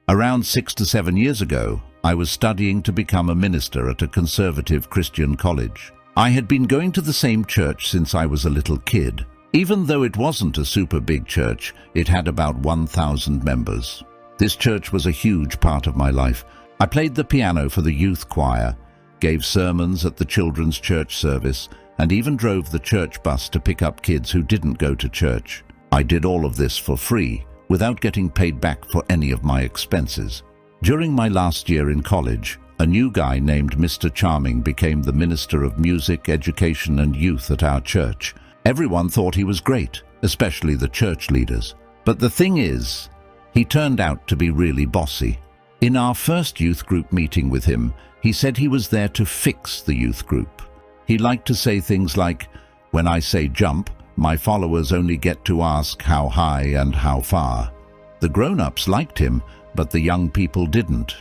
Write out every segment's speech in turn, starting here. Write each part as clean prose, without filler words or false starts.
Around 6 to 7 years ago, I was studying to become a minister at a conservative Christian college. I had been going to the same church since I was a little kid. Even though it wasn't a super big church, it had about 1,000 members. This church was a huge part of my life. I played the piano for the youth choir, gave sermons at the children's church service, and even drove the church bus to pick up kids who didn't go to church. I did all of this for free, without getting paid back for any of my expenses. During my last year in college, a new guy named Mr. Charming became the Minister of Music, Education and Youth at our church. Everyone thought he was great, especially the church leaders. But the thing is, he turned out to be really bossy. In our first youth group meeting with him, he said he was there to fix the youth group. He liked to say things like, "When I say jump, my followers only get to ask how high and how far." The grown-ups liked him, but the young people didn't.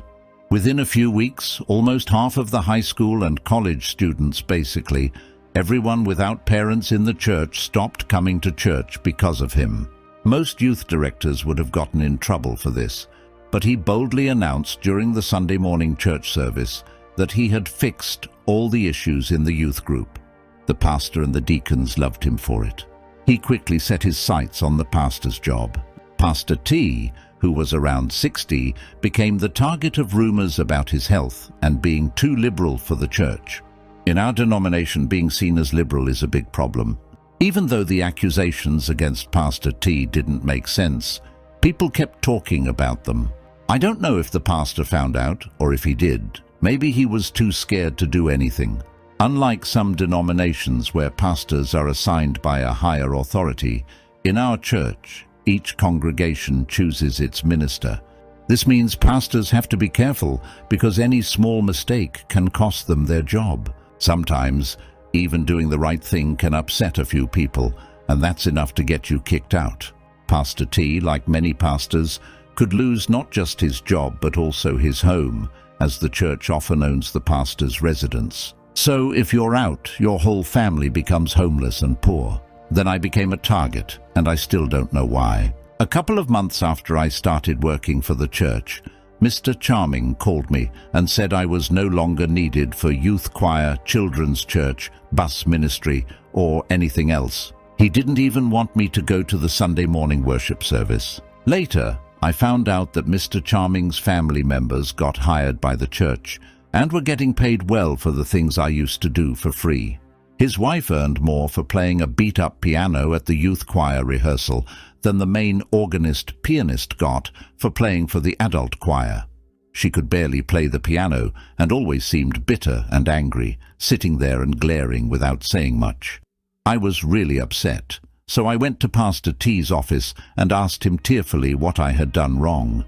Within a few weeks, almost half of the high school and college students, basically, everyone without parents in the church, stopped coming to church because of him. Most youth directors would have gotten in trouble for this, but he boldly announced during the Sunday morning church service that he had fixed all the issues in the youth group. The pastor and the deacons loved him for it. He quickly set his sights on the pastor's job. Pastor T, who was around 60, became the target of rumors about his health and being too liberal for the church. In our denomination, being seen as liberal is a big problem. Even though the accusations against Pastor T didn't make sense, people kept talking about them. I don't know if the pastor found out, or if he did. Maybe he was too scared to do anything. Unlike some denominations where pastors are assigned by a higher authority, in our church, each congregation chooses its minister. This means pastors have to be careful because any small mistake can cost them their job. Sometimes, even doing the right thing can upset a few people, and that's enough to get you kicked out. Pastor T, like many pastors, could lose not just his job but also his home, as the church often owns the pastor's residence. So if you're out, your whole family becomes homeless and poor. Then I became a target, and I still don't know why. A couple of months after I started working for the church, Mr. Charming called me and said I was no longer needed for youth choir, children's church, bus ministry, or anything else. He didn't even want me to go to the Sunday morning worship service. Later, I found out that Mr. Charming's family members got hired by the church and were getting paid well for the things I used to do for free. His wife earned more for playing a beat-up piano at the youth choir rehearsal than the main organist-pianist got for playing for the adult choir. She could barely play the piano and always seemed bitter and angry, sitting there and glaring without saying much. I was really upset, so I went to Pastor T's office and asked him tearfully what I had done wrong.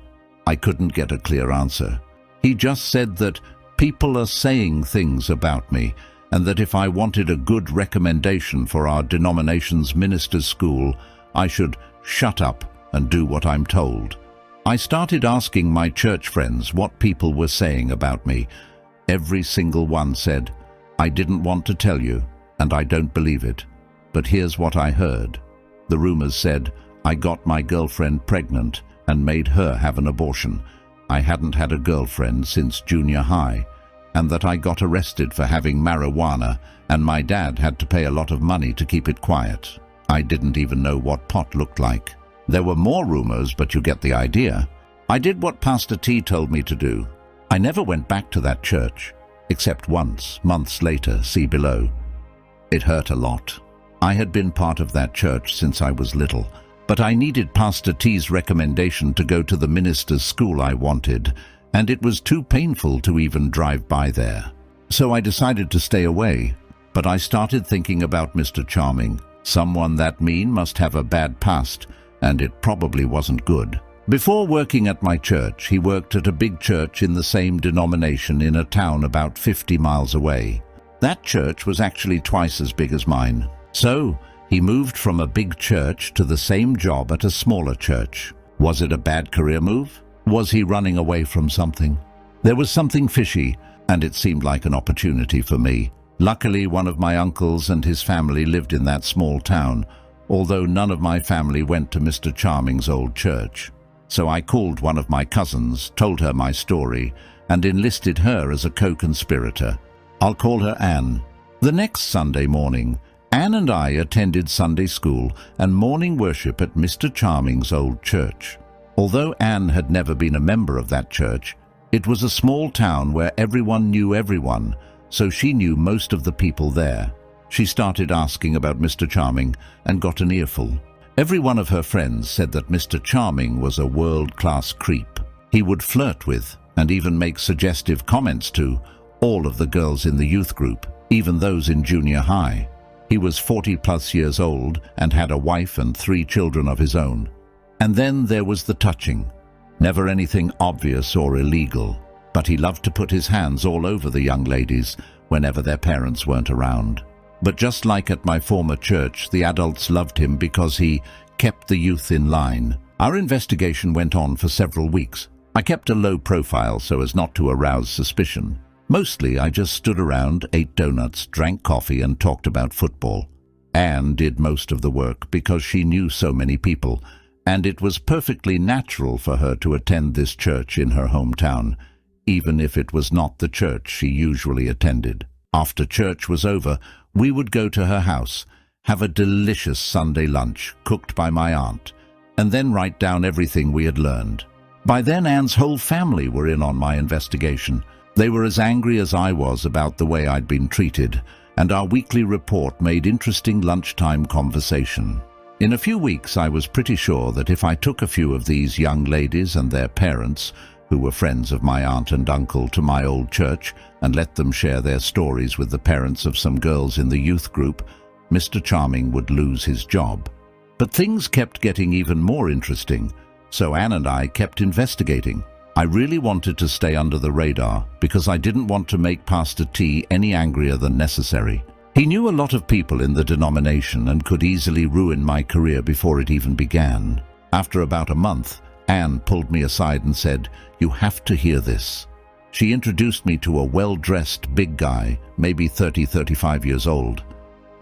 I couldn't get a clear answer. He just said that people are saying things about me, and that if I wanted a good recommendation for our denomination's ministers' school, I should shut up and do what I'm told. I started asking my church friends what people were saying about me. Every single one said, "I didn't want to tell you, and I don't believe it. But here's what I heard." The rumors said I got my girlfriend pregnant and made her have an abortion. I hadn't had a girlfriend since junior high, and that I got arrested for having marijuana, and my dad had to pay a lot of money to keep it quiet. I didn't even know what pot looked like. There were more rumors, but you get the idea. I did what Pastor T told me to do. I never went back to that church, except once, months later, see below. It hurt a lot. I had been part of that church since I was little, but I needed Pastor T's recommendation to go to the minister's school I wanted, and it was too painful to even drive by there. So I decided to stay away, but I started thinking about Mr. Charming. Someone that mean must have a bad past, and it probably wasn't good. Before working at my church, he worked at a big church in the same denomination in a town about 50 miles away. That church was actually twice as big as mine. So, he moved from a big church to the same job at a smaller church. Was it a bad career move? Was he running away from something? There was something fishy, and it seemed like an opportunity for me. Luckily, one of my uncles and his family lived in that small town, although none of my family went to Mr. Charming's old church. So I called one of my cousins, told her my story, and enlisted her as a co-conspirator. I'll call her Anne. The next Sunday morning, Anne and I attended Sunday school and morning worship at Mr. Charming's old church. Although Anne had never been a member of that church, it was a small town where everyone knew everyone, so she knew most of the people there. She started asking about Mr. Charming and got an earful. Every one of her friends said that Mr. Charming was a world-class creep. He would flirt with, and even make suggestive comments to, all of the girls in the youth group, even those in junior high. He was 40+ years old and had a wife and 3 children of his own. And then there was the touching. Never anything obvious or illegal, but he loved to put his hands all over the young ladies whenever their parents weren't around. But just like at my former church, the adults loved him because he kept the youth in line. Our investigation went on for several weeks. I kept a low profile so as not to arouse suspicion. Mostly I just stood around, ate donuts, drank coffee and talked about football. Anne did most of the work because she knew so many people, and it was perfectly natural for her to attend this church in her hometown, even if it was not the church she usually attended. After church was over, we would go to her house, have a delicious Sunday lunch cooked by my aunt, and then write down everything we had learned. By then Anne's whole family were in on my investigation. They were as angry as I was about the way I'd been treated, and our weekly report made interesting lunchtime conversation. In a few weeks I was pretty sure that if I took a few of these young ladies and their parents, who were friends of my aunt and uncle, to my old church and let them share their stories with the parents of some girls in the youth group, Mr. Charming would lose his job. But things kept getting even more interesting, so Anne and I kept investigating. I really wanted to stay under the radar because I didn't want to make Pastor T any angrier than necessary. He knew a lot of people in the denomination and could easily ruin my career before it even began. After about a month, Anne pulled me aside and said, "You have to hear this." She introduced me to a well-dressed big guy, maybe 30-35 years old.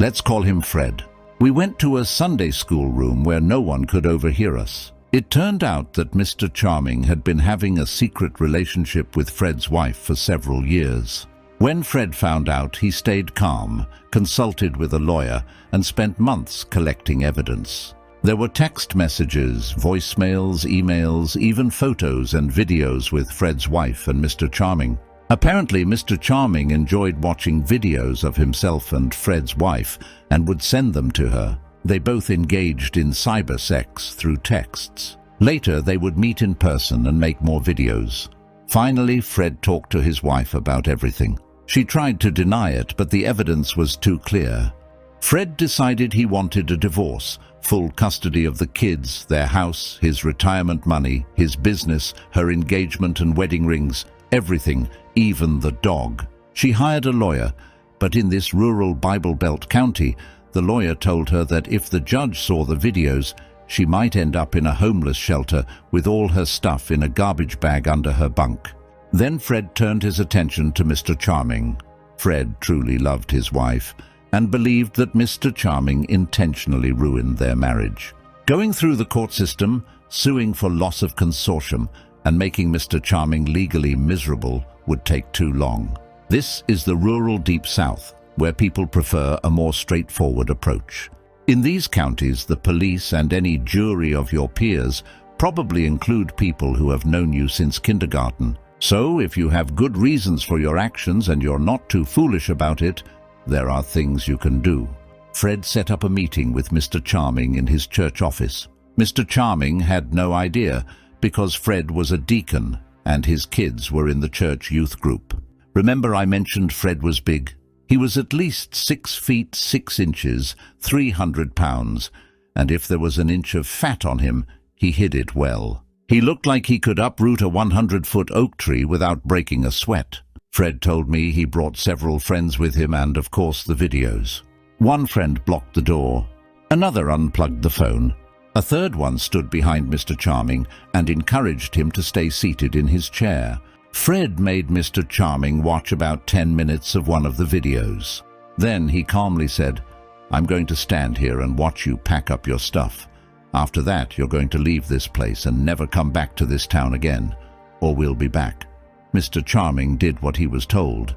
Let's call him Fred. We went to a Sunday school room where no one could overhear us. It turned out that Mr. Charming had been having a secret relationship with Fred's wife for several years. When Fred found out, he stayed calm, consulted with a lawyer, and spent months collecting evidence. There were text messages, voicemails, emails, even photos and videos with Fred's wife and Mr. Charming. Apparently, Mr. Charming enjoyed watching videos of himself and Fred's wife and would send them to her. They both engaged in cybersex through texts. Later, they would meet in person and make more videos. Finally, Fred talked to his wife about everything. She tried to deny it, but the evidence was too clear. Fred decided he wanted a divorce, full custody of the kids, their house, his retirement money, his business, her engagement and wedding rings, everything, even the dog. She hired a lawyer, but in this rural Bible Belt county, the lawyer told her that if the judge saw the videos, she might end up in a homeless shelter with all her stuff in a garbage bag under her bunk. Then Fred turned his attention to Mr. Charming. Fred truly loved his wife and believed that Mr. Charming intentionally ruined their marriage. Going through the court system, suing for loss of consortium, and making Mr. Charming legally miserable would take too long. This is the rural Deep South, where people prefer a more straightforward approach. In these counties, the police and any jury of your peers probably include people who have known you since kindergarten. So, if you have good reasons for your actions and you're not too foolish about it, there are things you can do. Fred set up a meeting with Mr. Charming in his church office. Mr. Charming had no idea because Fred was a deacon and his kids were in the church youth group. Remember I mentioned Fred was big? He was at least 6 feet 6 inches, 300 pounds, and if there was an inch of fat on him, he hid it well. He looked like he could uproot a 100-foot oak tree without breaking a sweat. Fred told me he brought several friends with him and, of course, the videos. One friend blocked the door. Another unplugged the phone. A third one stood behind Mr. Charming and encouraged him to stay seated in his chair. Fred made Mr. Charming watch about 10 minutes of one of the videos. Then he calmly said, "I'm going to stand here and watch you pack up your stuff. After that, you're going to leave this place and never come back to this town again, or we'll be back." Mr. Charming did what he was told.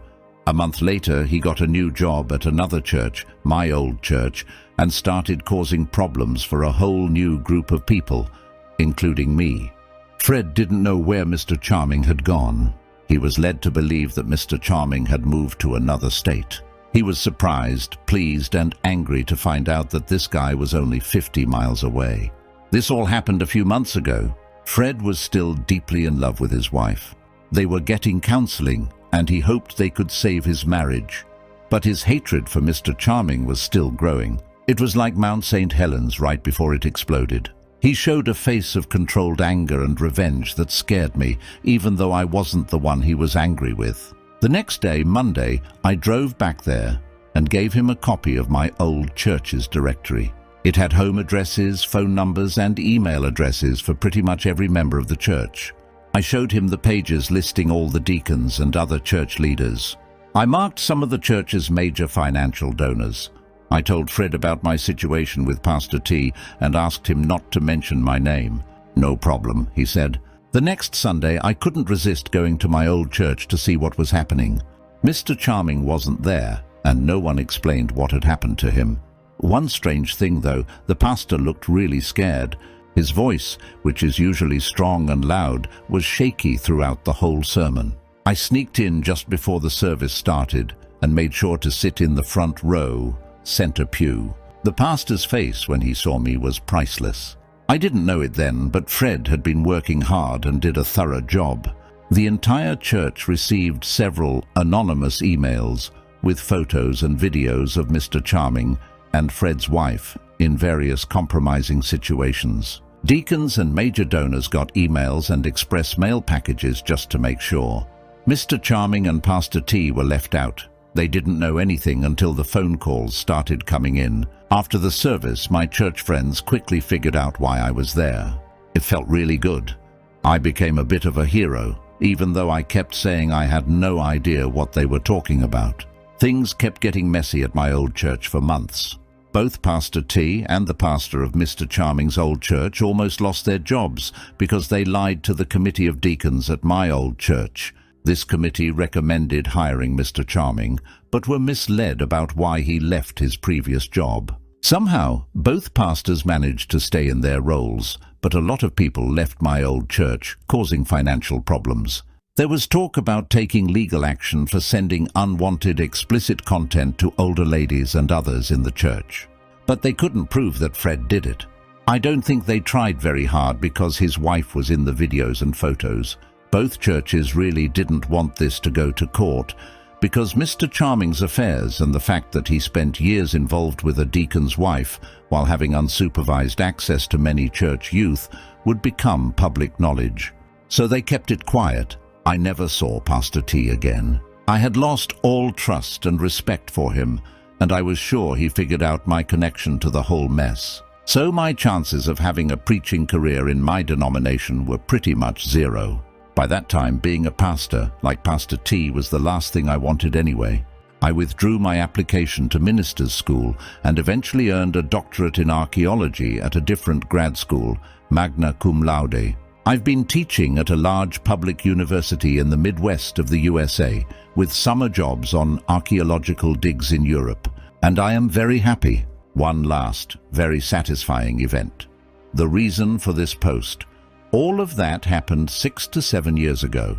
A month later, he got a new job at another church, my old church, and started causing problems for a whole new group of people, including me. Fred didn't know where Mr. Charming had gone. He was led to believe that Mr. Charming had moved to another state. He was surprised, pleased, and angry to find out that this guy was only 50 miles away. This all happened a few months ago. Fred was still deeply in love with his wife. They were getting counseling, and he hoped they could save his marriage. But his hatred for Mr. Charming was still growing. It was like Mount St. Helens right before it exploded. He showed a face of controlled anger and revenge that scared me, even though I wasn't the one he was angry with. The next day, Monday, I drove back there and gave him a copy of my old church's directory. It had home addresses, phone numbers, and email addresses for pretty much every member of the church. I showed him the pages listing all the deacons and other church leaders. I marked some of the church's major financial donors. I told Fred about my situation with Pastor T and asked him not to mention my name. "No problem," he said. The next Sunday, I couldn't resist going to my old church to see what was happening. Mr. Charming wasn't there, and no one explained what had happened to him. One strange thing, though, the pastor looked really scared. His voice, which is usually strong and loud, was shaky throughout the whole sermon. I sneaked in just before the service started and made sure to sit in the front row, center pew. The pastor's face when he saw me was priceless. I didn't know it then, but Fred had been working hard and did a thorough job. The entire church received several anonymous emails with photos and videos of Mr. Charming and Fred's wife in various compromising situations. Deacons and major donors got emails and express mail packages just to make sure. Mr. Charming and Pastor T were left out. They didn't know anything until the phone calls started coming in. After the service, my church friends quickly figured out why I was there. It felt really good. I became a bit of a hero, even though I kept saying I had no idea what they were talking about. Things kept getting messy at my old church for months. Both Pastor T and the pastor of Mr. Charming's old church almost lost their jobs because they lied to the committee of deacons at my old church. This committee recommended hiring Mr. Charming, but were misled about why he left his previous job. Somehow, both pastors managed to stay in their roles, but a lot of people left my old church, causing financial problems. There was talk about taking legal action for sending unwanted explicit content to older ladies and others in the church. But they couldn't prove that Fred did it. I don't think they tried very hard because his wife was in the videos and photos. Both churches really didn't want this to go to court because Mr. Charming's affairs and the fact that he spent years involved with a deacon's wife while having unsupervised access to many church youth would become public knowledge. So they kept it quiet. I never saw Pastor T again. I had lost all trust and respect for him, and I was sure he figured out my connection to the whole mess. So my chances of having a preaching career in my denomination were pretty much zero. By that time, being a pastor, like Pastor T, was the last thing I wanted anyway. I withdrew my application to ministers' school and eventually earned a doctorate in archaeology at a different grad school, magna cum laude. I've been teaching at a large public university in the Midwest of the USA with summer jobs on archaeological digs in Europe, and I am very happy. One last, very satisfying event. The reason for this post. All of that happened 6 to 7 years ago.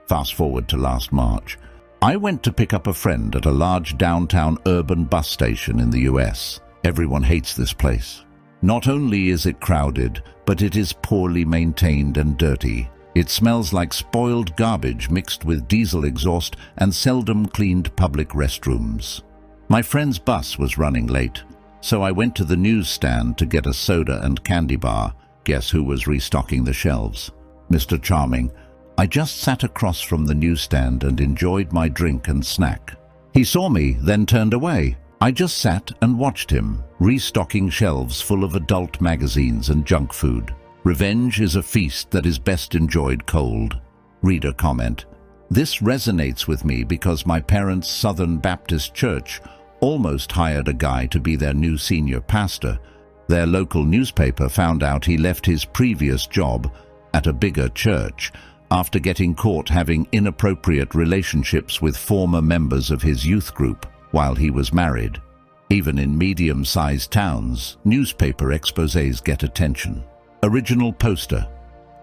Fast forward to last March. I went to pick up a friend at a large downtown urban bus station in the US. Everyone hates this place. Not only is it crowded, but it is poorly maintained and dirty. It smells like spoiled garbage mixed with diesel exhaust and seldom cleaned public restrooms. My friend's bus was running late, so I went to the newsstand to get a soda and candy bar. Guess who was restocking the shelves? Mr. Charming. I just sat across from the newsstand and enjoyed my drink and snack. He saw me, then turned away. I just sat and watched him, restocking shelves full of adult magazines and junk food. Revenge is a feast that is best enjoyed cold. Reader comment. This resonates with me because my parents' Southern Baptist Church almost hired a guy to be their new senior pastor, Their local newspaper found out he left his previous job at a bigger church after getting caught having inappropriate relationships with former members of his youth group while he was married. Even in medium-sized towns, newspaper exposés get attention. Original poster.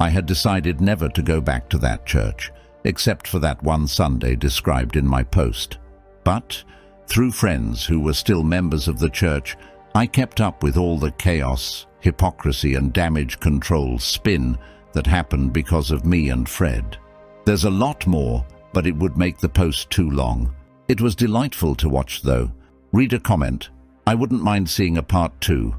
I had decided never to go back to that church, except for that one Sunday described in my post. But, through friends who were still members of the church, I kept up with all the chaos, hypocrisy and damage control spin that happened because of me and Fred. There's a lot more, but it would make the post too long. It was delightful to watch though. Reader comment. I wouldn't mind seeing a part 2.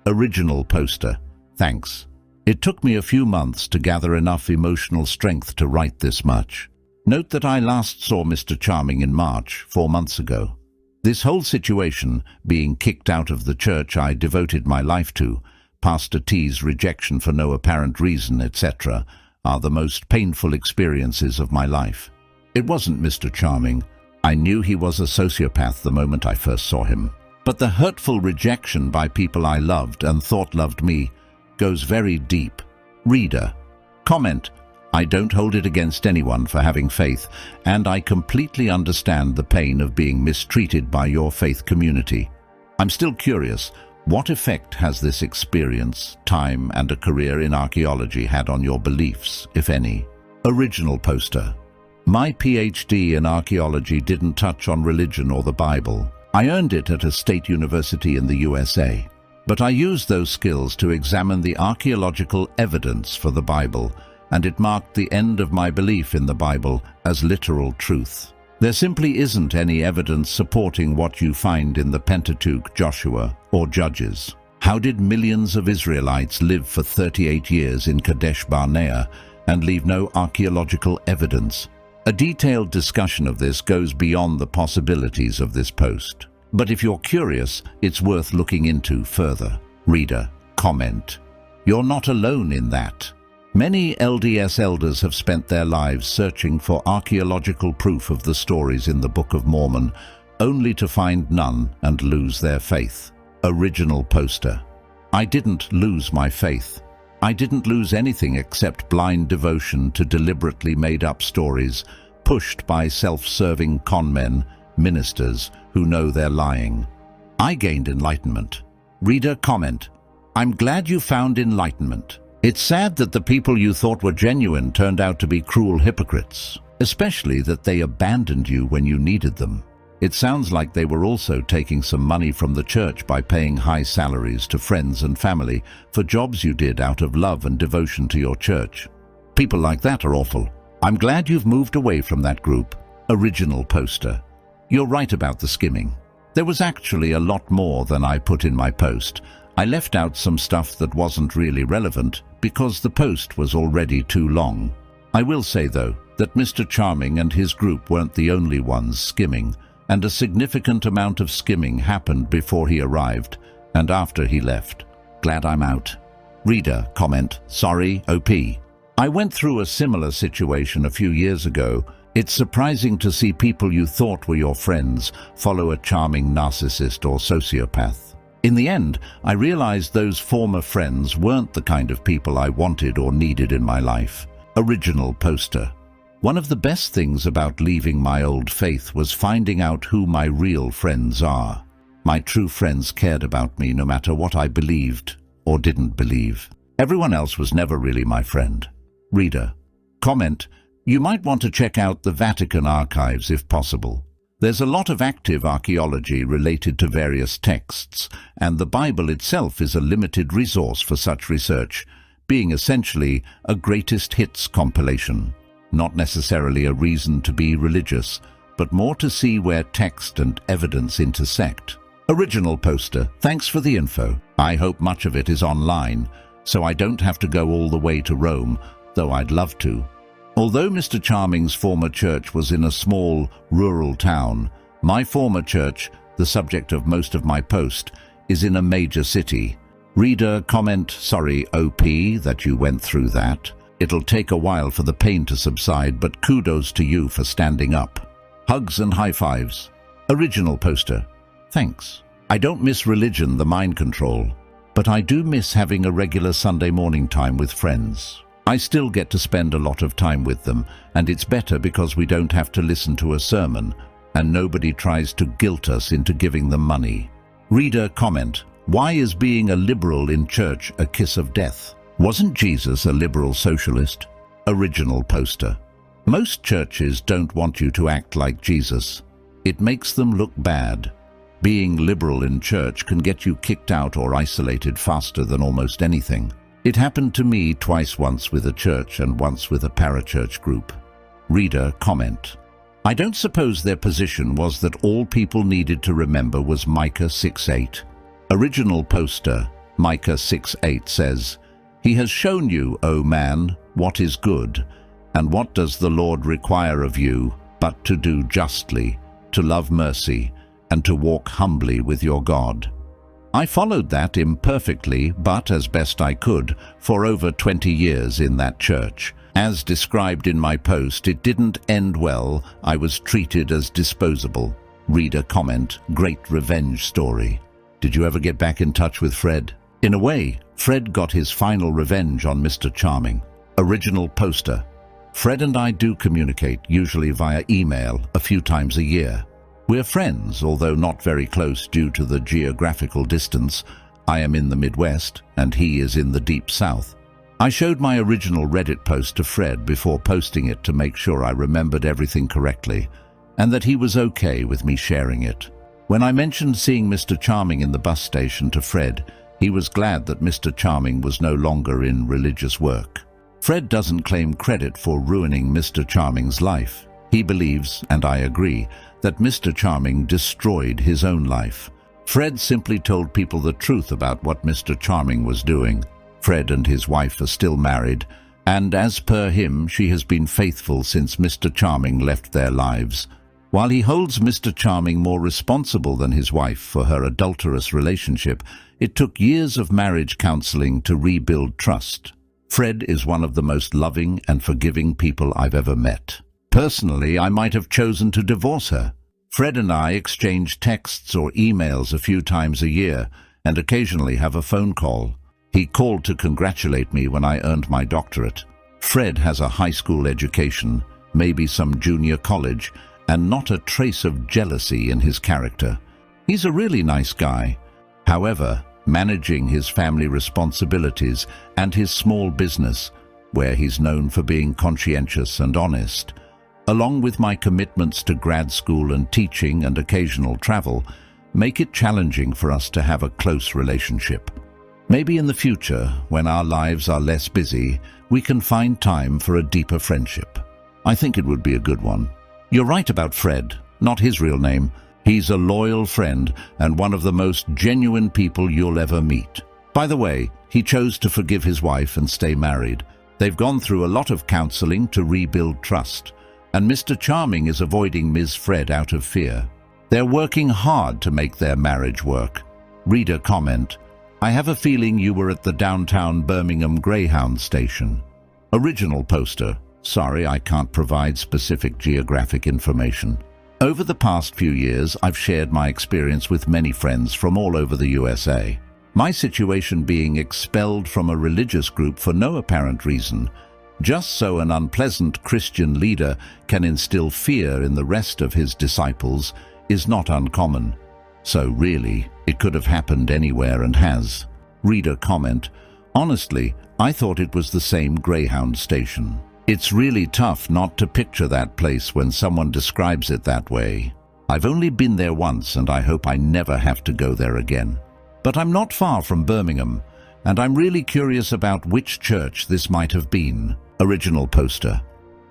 Original poster. Thanks. It took me a few months to gather enough emotional strength to write this much. Note that I last saw Mr. Charming in March, 4 months ago. This whole situation, being kicked out of the church I devoted my life to, Pastor T's rejection for no apparent reason, etc., are the most painful experiences of my life. It wasn't Mr. Charming. I knew he was a sociopath the moment I first saw him. But the hurtful rejection by people I loved and thought loved me goes very deep. Reader, comment. I don't hold it against anyone for having faith, and I completely understand the pain of being mistreated by your faith community. I'm still curious, what effect has this experience, time, and a career in archaeology had on your beliefs, if any? Original poster. My PhD in archaeology didn't touch on religion or the Bible. I earned it at a state university in the USA. But I used those skills to examine the archaeological evidence for the Bible, and it marked the end of my belief in the Bible as literal truth. There simply isn't any evidence supporting what you find in the Pentateuch, Joshua, or Judges. How did millions of Israelites live for 38 years in Kadesh Barnea and leave no archaeological evidence? A detailed discussion of this goes beyond the possibilities of this post. But if you're curious, it's worth looking into further. Reader, comment. You're not alone in that. Many LDS elders have spent their lives searching for archaeological proof of the stories in the Book of Mormon, only to find none and lose their faith. Original poster. I didn't lose my faith. I didn't lose anything except blind devotion to deliberately made-up stories, pushed by self-serving conmen, ministers who know they're lying. I gained enlightenment. Reader, comment. I'm glad you found enlightenment. It's sad that the people you thought were genuine turned out to be cruel hypocrites, especially that they abandoned you when you needed them. It sounds like they were also taking some money from the church by paying high salaries to friends and family for jobs you did out of love and devotion to your church. People like that are awful. I'm glad you've moved away from that group. Original poster. You're right about the skimming. There was actually a lot more than I put in my post. I left out some stuff that wasn't really relevant because the post was already too long. I will say, though, that Mr. Charming and his group weren't the only ones skimming, and a significant amount of skimming happened before he arrived and after he left. Glad I'm out. Reader, comment. Sorry, OP. I went through a similar situation a few years ago. It's surprising to see people you thought were your friends follow a charming narcissist or sociopath. In the end, I realized those former friends weren't the kind of people I wanted or needed in my life. Original poster. One of the best things about leaving my old faith was finding out who my real friends are. My true friends cared about me no matter what I believed or didn't believe. Everyone else was never really my friend. Reader, comment. You might want to check out the Vatican archives if possible. There's a lot of active archaeology related to various texts, and the Bible itself is a limited resource for such research, being essentially a greatest hits compilation. Not necessarily a reason to be religious, but more to see where text and evidence intersect. Original poster. Thanks for the info. I hope much of it is online, so I don't have to go all the way to Rome, though I'd love to. Although Mr. Charming's former church was in a small, rural town, my former church, the subject of most of my post, is in a major city. Reader, comment. Sorry, OP, that you went through that. It'll take a while for the pain to subside, but kudos to you for standing up. Hugs and high fives. Original poster. Thanks. I don't miss religion, the mind control. but I do miss having a regular Sunday morning time with friends. I still get to spend a lot of time with them, and it's better because we don't have to listen to a sermon, and nobody tries to guilt us into giving them money. Reader comment: why is being a liberal in church a kiss of death? Wasn't Jesus a liberal socialist? Original poster. Most churches don't want you to act like Jesus. It makes them look bad. Being liberal in church can get you kicked out or isolated faster than almost anything. It happened to me twice, once with a church and once with a parachurch group. Reader comment: I don't suppose their position was that all people needed to remember was Micah 6:8. Original poster. Micah 6:8 says, "He has shown you, O man, what is good, and what does the Lord require of you, but to do justly, to love mercy, and to walk humbly with your God." I followed that imperfectly, but as best I could, for over 20 years in that church. As described in my post, it didn't end well. I was treated as disposable. Reader comment: great revenge story. Did you ever get back in touch with Fred? In a way, Fred got his final revenge on Mr. Charming. Original poster. Fred and I do communicate, usually via email, a few times a year. We're friends, although not very close due to the geographical distance. I am in the Midwest, and he is in the Deep South. I showed my original Reddit post to Fred before posting it to make sure I remembered everything correctly, and that he was okay with me sharing it. When I mentioned seeing Mr. Charming in the bus station to Fred, he was glad that Mr. Charming was no longer in religious work. Fred doesn't claim credit for ruining Mr. Charming's life. He believes, and I agree, that Mr. Charming destroyed his own life. Fred simply told people the truth about what Mr. Charming was doing. Fred and his wife are still married, and as per him, she has been faithful since Mr. Charming left their lives. While he holds Mr. Charming more responsible than his wife for her adulterous relationship, it took years of marriage counseling to rebuild trust. Fred is one of the most loving and forgiving people I've ever met. Personally, I might have chosen to divorce her. Fred and I exchange texts or emails a few times a year, and occasionally have a phone call. He called to congratulate me when I earned my doctorate. Fred has a high school education, maybe some junior college, and not a trace of jealousy in his character. He's a really nice guy. However, managing his family responsibilities and his small business, where he's known for being conscientious and honest, along with my commitments to grad school and teaching and occasional travel, make it challenging for us to have a close relationship. Maybe in the future, when our lives are less busy, we can find time for a deeper friendship. I think it would be a good one. You're right about Fred, not his real name. He's a loyal friend and one of the most genuine people you'll ever meet. By the way, he chose to forgive his wife and stay married. They've gone through a lot of counseling to rebuild trust, and Mr. Charming is avoiding Ms. Fred out of fear. They're working hard to make their marriage work. Reader comment: I have a feeling you were at the downtown Birmingham Greyhound station. Original poster. Sorry, I can't provide specific geographic information. Over the past few years, I've shared my experience with many friends from all over the USA. My situation being expelled from a religious group for no apparent reason, just so an unpleasant Christian leader can instill fear in the rest of his disciples, is not uncommon. So really, it could have happened anywhere and has. Reader comment: honestly, I thought it was the same Greyhound station. It's really tough not to picture that place when someone describes it that way. I've only been there once, and I hope I never have to go there again. But I'm not far from Birmingham, and I'm really curious about which church this might have been. Original poster.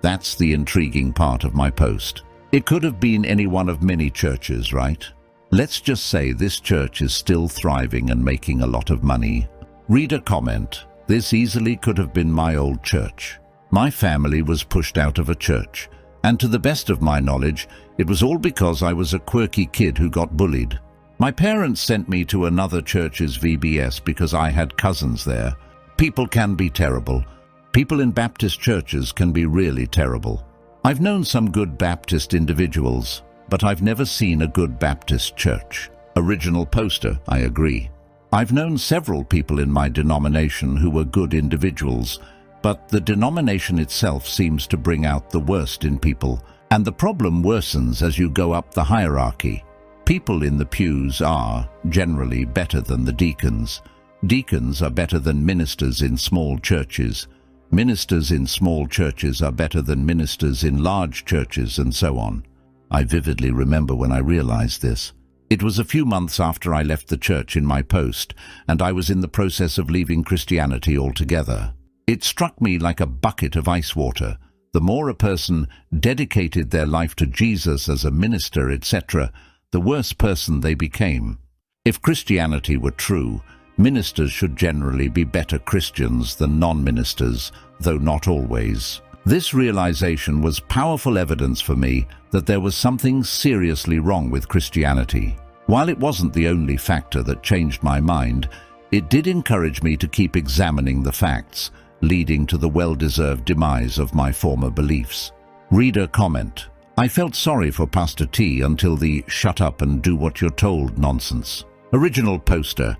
That's the intriguing part of my post. It could have been any one of many churches, right? Let's just say this church is still thriving and making a lot of money. Reader comment: this easily could have been my old church. My family was pushed out of a church, and to the best of my knowledge, it was all because I was a quirky kid who got bullied. My parents sent me to another church's VBS because I had cousins there. People can be terrible. People in Baptist churches can be really terrible. I've known some good Baptist individuals, but I've never seen a good Baptist church. Original poster, I agree. I've known several people in my denomination who were good individuals, but the denomination itself seems to bring out the worst in people, and the problem worsens as you go up the hierarchy. People in the pews are, generally, better than the deacons. Deacons are better than ministers in small churches. Ministers in small churches are better than ministers in large churches, and so on. I vividly remember when I realized this. It was a few months after I left the church in my post, and I was in the process of leaving Christianity altogether. It struck me like a bucket of ice water. The more a person dedicated their life to Jesus as a minister, etc., the worse person they became. If Christianity were true, ministers should generally be better Christians than non-ministers, though not always. This realization was powerful evidence for me that there was something seriously wrong with Christianity. While it wasn't the only factor that changed my mind, it did encourage me to keep examining the facts, leading to the well-deserved demise of my former beliefs. Reader comment: I felt sorry for Pastor T until the "shut up and do what you're told" nonsense. Original poster: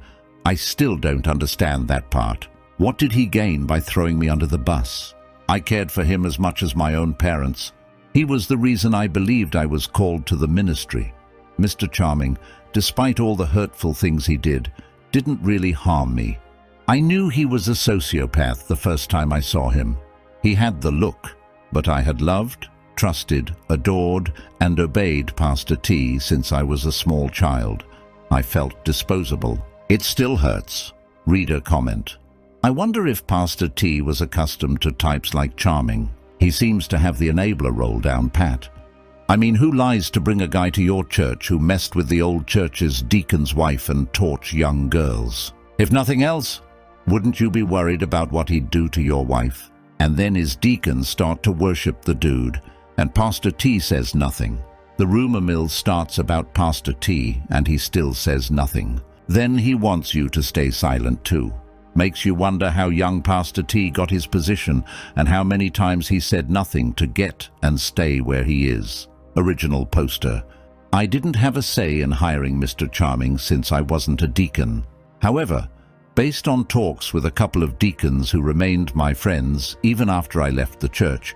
I still don't understand that part. What did he gain by throwing me under the bus? I cared for him as much as my own parents. He was the reason I believed I was called to the ministry. Mr. Charming, despite all the hurtful things he did, didn't really harm me. I knew he was a sociopath the first time I saw him. He had the look, but I had loved, trusted, adored, and obeyed Pastor T since I was a small child. I felt disposable. It still hurts. Reader comment: I wonder if Pastor T was accustomed to types like Charming. He seems to have the enabler role down pat. I mean, who lies to bring a guy to your church who messed with the old church's deacon's wife and taught young girls? If nothing else, wouldn't you be worried about what he'd do to your wife? And then his deacons start to worship the dude, and Pastor T says nothing. The rumor mill starts about Pastor T, and he still says nothing. Then he wants you to stay silent too. Makes you wonder how young Pastor T got his position and how many times he said nothing to get and stay where he is. Original poster: I didn't have a say in hiring Mr. Charming since I wasn't a deacon. However, based on talks with a couple of deacons who remained my friends even after I left the church,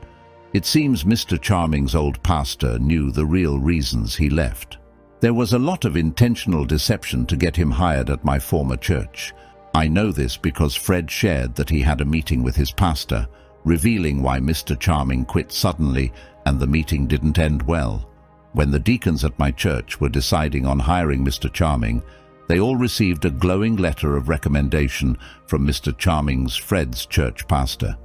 it seems Mr. Charming's old pastor knew the real reasons he left. There was a lot of intentional deception to get him hired at my former church. I know this because Fred shared that he had a meeting with his pastor, revealing why Mr. Charming quit suddenly and the meeting didn't end well. When the deacons at my church were deciding on hiring Mr. Charming, they all received a glowing letter of recommendation from Mr. Charming's Fred's church pastor.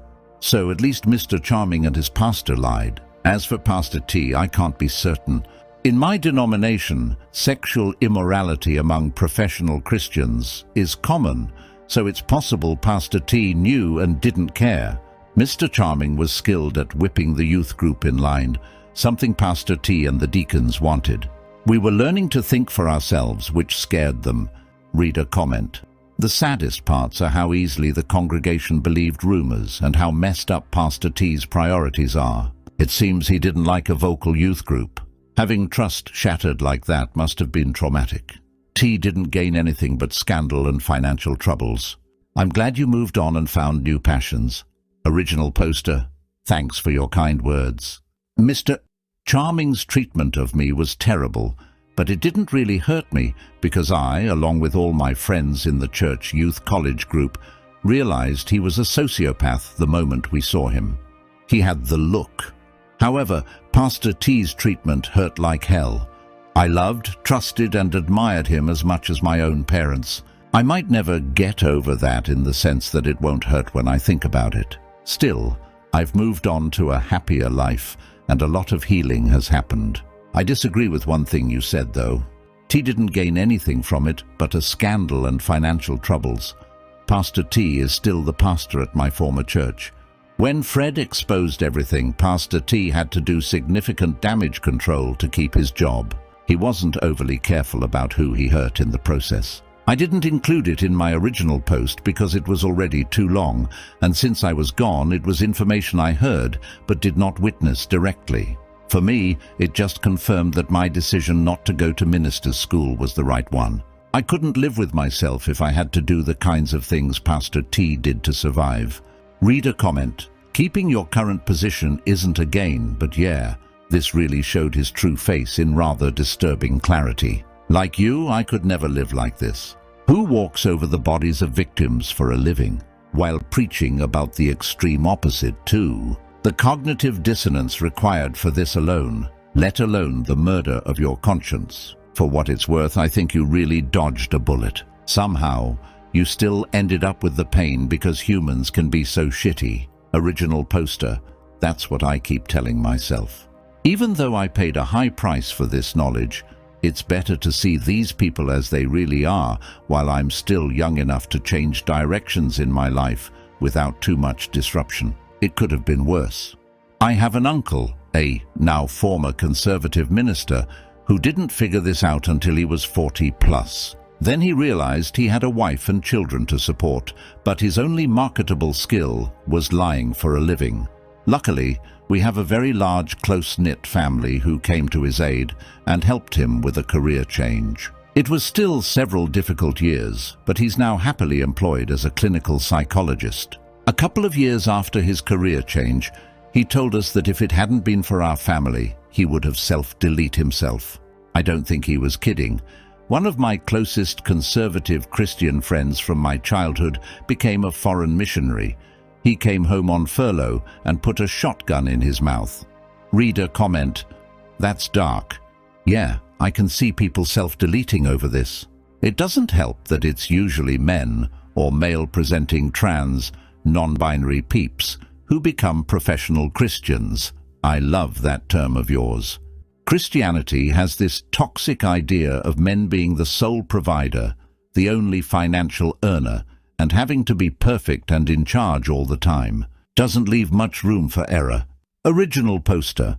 So at least Mr. Charming and his pastor lied. As for Pastor T, I can't be certain. In my denomination, sexual immorality among professional Christians is common, so it's possible Pastor T knew and didn't care. Mr. Charming was skilled at whipping the youth group in line, something Pastor T and the deacons wanted. We were learning to think for ourselves, which scared them. Reader comment: The saddest parts are how easily the congregation believed rumors and how messed up Pastor T's priorities are. It seems he didn't like a vocal youth group. Having trust shattered like that must have been traumatic. T didn't gain anything but scandal and financial troubles. I'm glad you moved on and found new passions. Original poster: Thanks for your kind words. Mr. Charming's treatment of me was terrible, but it didn't really hurt me because I, along with all my friends in the church youth college group, realized he was a sociopath the moment we saw him. He had the look. However, Pastor T's treatment hurt like hell. I loved, trusted, and admired him as much as my own parents. I might never get over that in the sense that it won't hurt when I think about it. Still, I've moved on to a happier life, and a lot of healing has happened. I disagree with one thing you said, though. T didn't gain anything from it but a scandal and financial troubles. Pastor T is still the pastor at my former church. When Fred exposed everything, Pastor T had to do significant damage control to keep his job. He wasn't overly careful about who he hurt in the process. I didn't include it in my original post because it was already too long, and since I was gone, it was information I heard but did not witness directly. For me, it just confirmed that my decision not to go to minister's school was the right one. I couldn't live with myself if I had to do the kinds of things Pastor T did to survive. Reader comment: keeping your current position isn't a gain, but yeah, this really showed his true face in rather disturbing clarity. Like you, I could never live like this. Who walks over the bodies of victims for a living, while preaching about the extreme opposite too? The cognitive dissonance required for this alone, let alone the murder of your conscience. For what it's worth, I think you really dodged a bullet. Somehow, you still ended up with the pain because humans can be so shitty. Original poster. That's what I keep telling myself. Even though I paid a high price for this knowledge, it's better to see these people as they really are while I'm still young enough to change directions in my life without too much disruption. It could have been worse. I have an uncle, a now former conservative minister, who didn't figure this out until he was 40 plus. Then he realized he had a wife and children to support, but his only marketable skill was lying for a living. Luckily, we have a very large, close-knit family who came to his aid and helped him with a career change. It was still several difficult years, but he's now happily employed as a clinical psychologist. A couple of years after his career change, he told us that if it hadn't been for our family, he would have self-delete himself. I don't think he was kidding. One of my closest conservative Christian friends from my childhood became a foreign missionary. He came home on furlough and put a shotgun in his mouth. Reader comment: that's dark. Yeah, I can see people self-deleting over this. It doesn't help that it's usually men or male-presenting trans, non-binary peeps who become professional Christians. I love that term of yours. Christianity has this toxic idea of men being the sole provider, the only financial earner, and having to be perfect and in charge all the time. Doesn't leave much room for error. Original poster.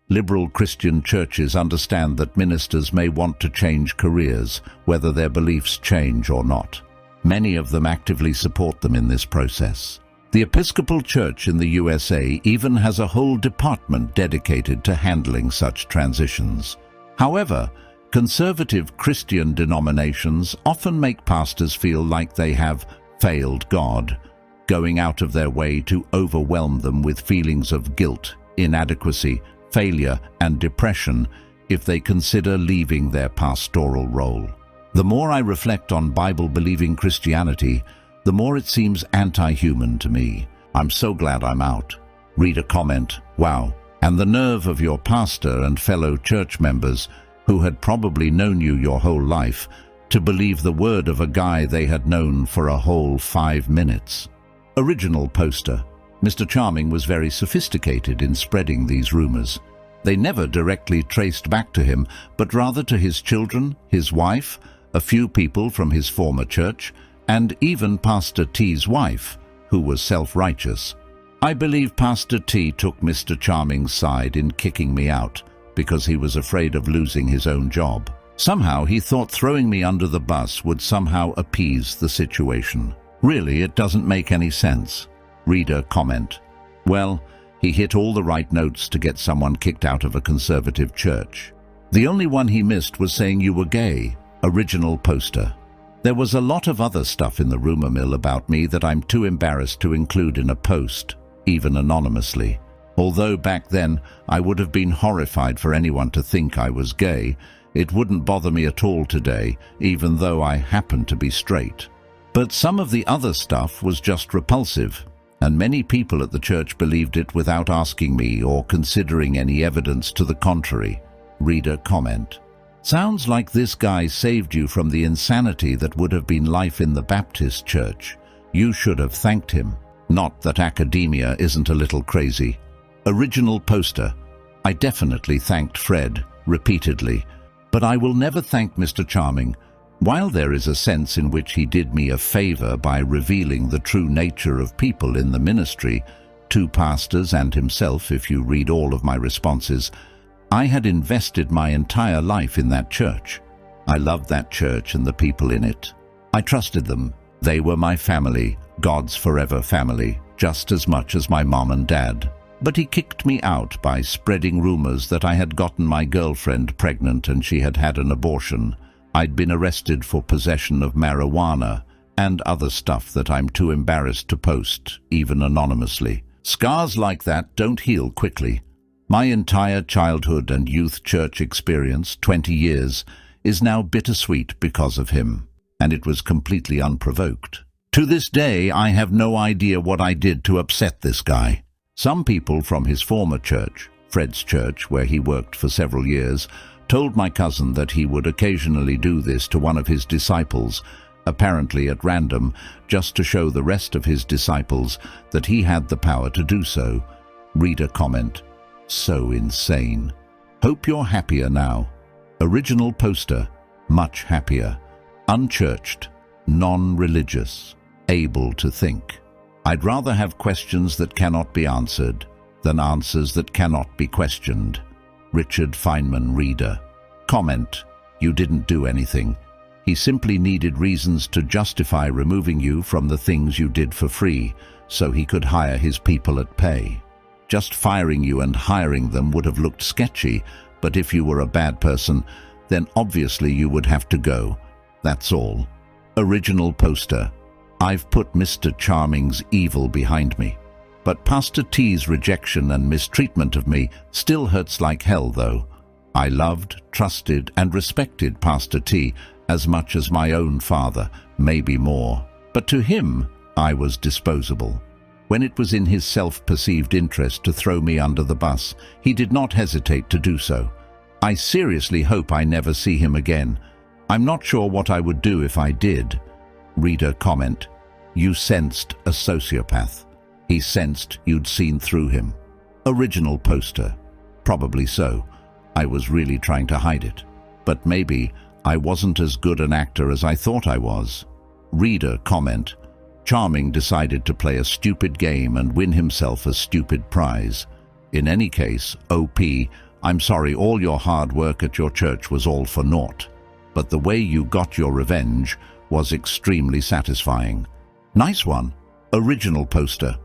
Liberal Christian churches understand that ministers may want to change careers, whether their beliefs change or not. Many of them actively support them in this process. The Episcopal Church in the USA even has a whole department dedicated to handling such transitions. However, conservative Christian denominations often make pastors feel like they have failed God, going out of their way to overwhelm them with feelings of guilt, inadequacy, failure, and depression if they consider leaving their pastoral role. The more I reflect on Bible-believing Christianity, the more it seems anti-human to me. I'm so glad I'm out. Reader comment: wow. And the nerve of your pastor and fellow church members, who had probably known you your whole life, to believe the word of a guy they had known for a whole 5 minutes. Original poster. Mr. Charming was very sophisticated in spreading these rumors. They never directly traced back to him, but rather to his children, his wife, a few people from his former church, and even Pastor T's wife, who was self-righteous. I believe Pastor T took Mr. Charming's side in kicking me out because he was afraid of losing his own job. Somehow he thought throwing me under the bus would somehow appease the situation. Really, it doesn't make any sense. Reader comment: well, he hit all the right notes to get someone kicked out of a conservative church. The only one he missed was saying you were gay. Original poster. There was a lot of other stuff in the rumor mill about me that I'm too embarrassed to include in a post, even anonymously. Although back then I would have been horrified for anyone to think I was gay, it wouldn't bother me at all today, even though I happen to be straight. But some of the other stuff was just repulsive, and many people at the church believed it without asking me or considering any evidence to the contrary. Reader comment: sounds like this guy saved you from the insanity that would have been life in the Baptist church. You should have thanked him. Not that academia isn't a little crazy. Original poster. I definitely thanked Fred, repeatedly, but I will never thank Mr. Charming. While there is a sense in which he did me a favor by revealing the true nature of people in the ministry, 2 pastors and himself, if you read all of my responses, I had invested my entire life in that church. I loved that church and the people in it. I trusted them. They were my family, God's forever family, just as much as my mom and dad. But he kicked me out by spreading rumors that I had gotten my girlfriend pregnant and she had had an abortion. I'd been arrested for possession of marijuana and other stuff that I'm too embarrassed to post, even anonymously. Scars like that don't heal quickly. My entire childhood and youth church experience, 20 years, is now bittersweet because of him, and it was completely unprovoked. To this day, I have no idea what I did to upset this guy. Some people from his former church, Fred's church, where he worked for several years, told my cousin that he would occasionally do this to one of his disciples, apparently at random, just to show the rest of his disciples that he had the power to do so. Reader comment: so insane. Hope you're happier now. Original poster: much happier. Unchurched, non-religious, able to think. I'd rather have questions that cannot be answered than answers that cannot be questioned. Richard Feynman, reader. Comment: you didn't do anything. He simply needed reasons to justify removing you from the things you did for free, so he could hire his people at pay. Just firing you and hiring them would have looked sketchy, but if you were a bad person, then obviously you would have to go. That's all. Original poster: I've put Mr. Charming's evil behind me. But Pastor T's rejection and mistreatment of me still hurts like hell, though. I loved, trusted, and respected Pastor T as much as my own father, maybe more. But to him, I was disposable. When it was in his self-perceived interest to throw me under the bus, he did not hesitate to do so. I seriously hope I never see him again. I'm not sure what I would do if I did. Reader comment: you sensed a sociopath. He sensed you'd seen through him. Original poster: probably so. I was really trying to hide it. But maybe I wasn't as good an actor as I thought I was. Reader comment: Charming decided to play a stupid game and win himself a stupid prize. In any case, OP, I'm sorry all your hard work at your church was all for naught. But the way you got your revenge was extremely satisfying. Nice one. Original poster: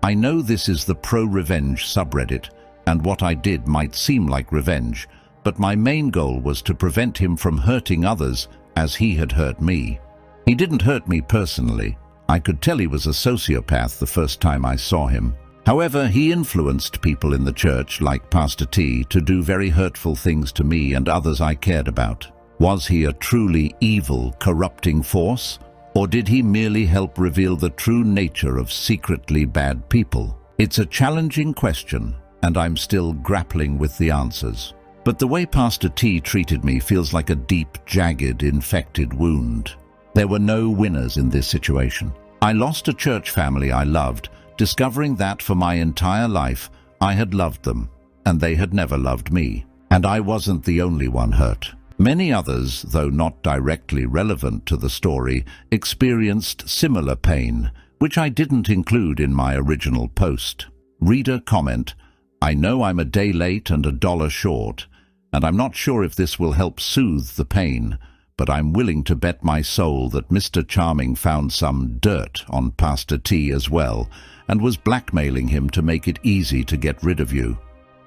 I know this is the pro-revenge subreddit, and what I did might seem like revenge, but my main goal was to prevent him from hurting others as he had hurt me. He didn't hurt me personally. I could tell he was a sociopath the first time I saw him. However, he influenced people in the church, like Pastor T, to do very hurtful things to me and others I cared about. Was he a truly evil, corrupting force? Or did he merely help reveal the true nature of secretly bad people? It's a challenging question, and I'm still grappling with the answers. But the way Pastor T treated me feels like a deep, jagged, infected wound. There were no winners in this situation. I lost a church family I loved, discovering that for my entire life I had loved them, and they had never loved me. And I wasn't the only one hurt. Many others, though not directly relevant to the story, experienced similar pain, which I didn't include in my original post. Reader comment: I know I'm a day late and $1 short, and I'm not sure if this will help soothe the pain, but I'm willing to bet my soul that Mr. Charming found some dirt on Pastor T as well, and was blackmailing him to make it easy to get rid of you.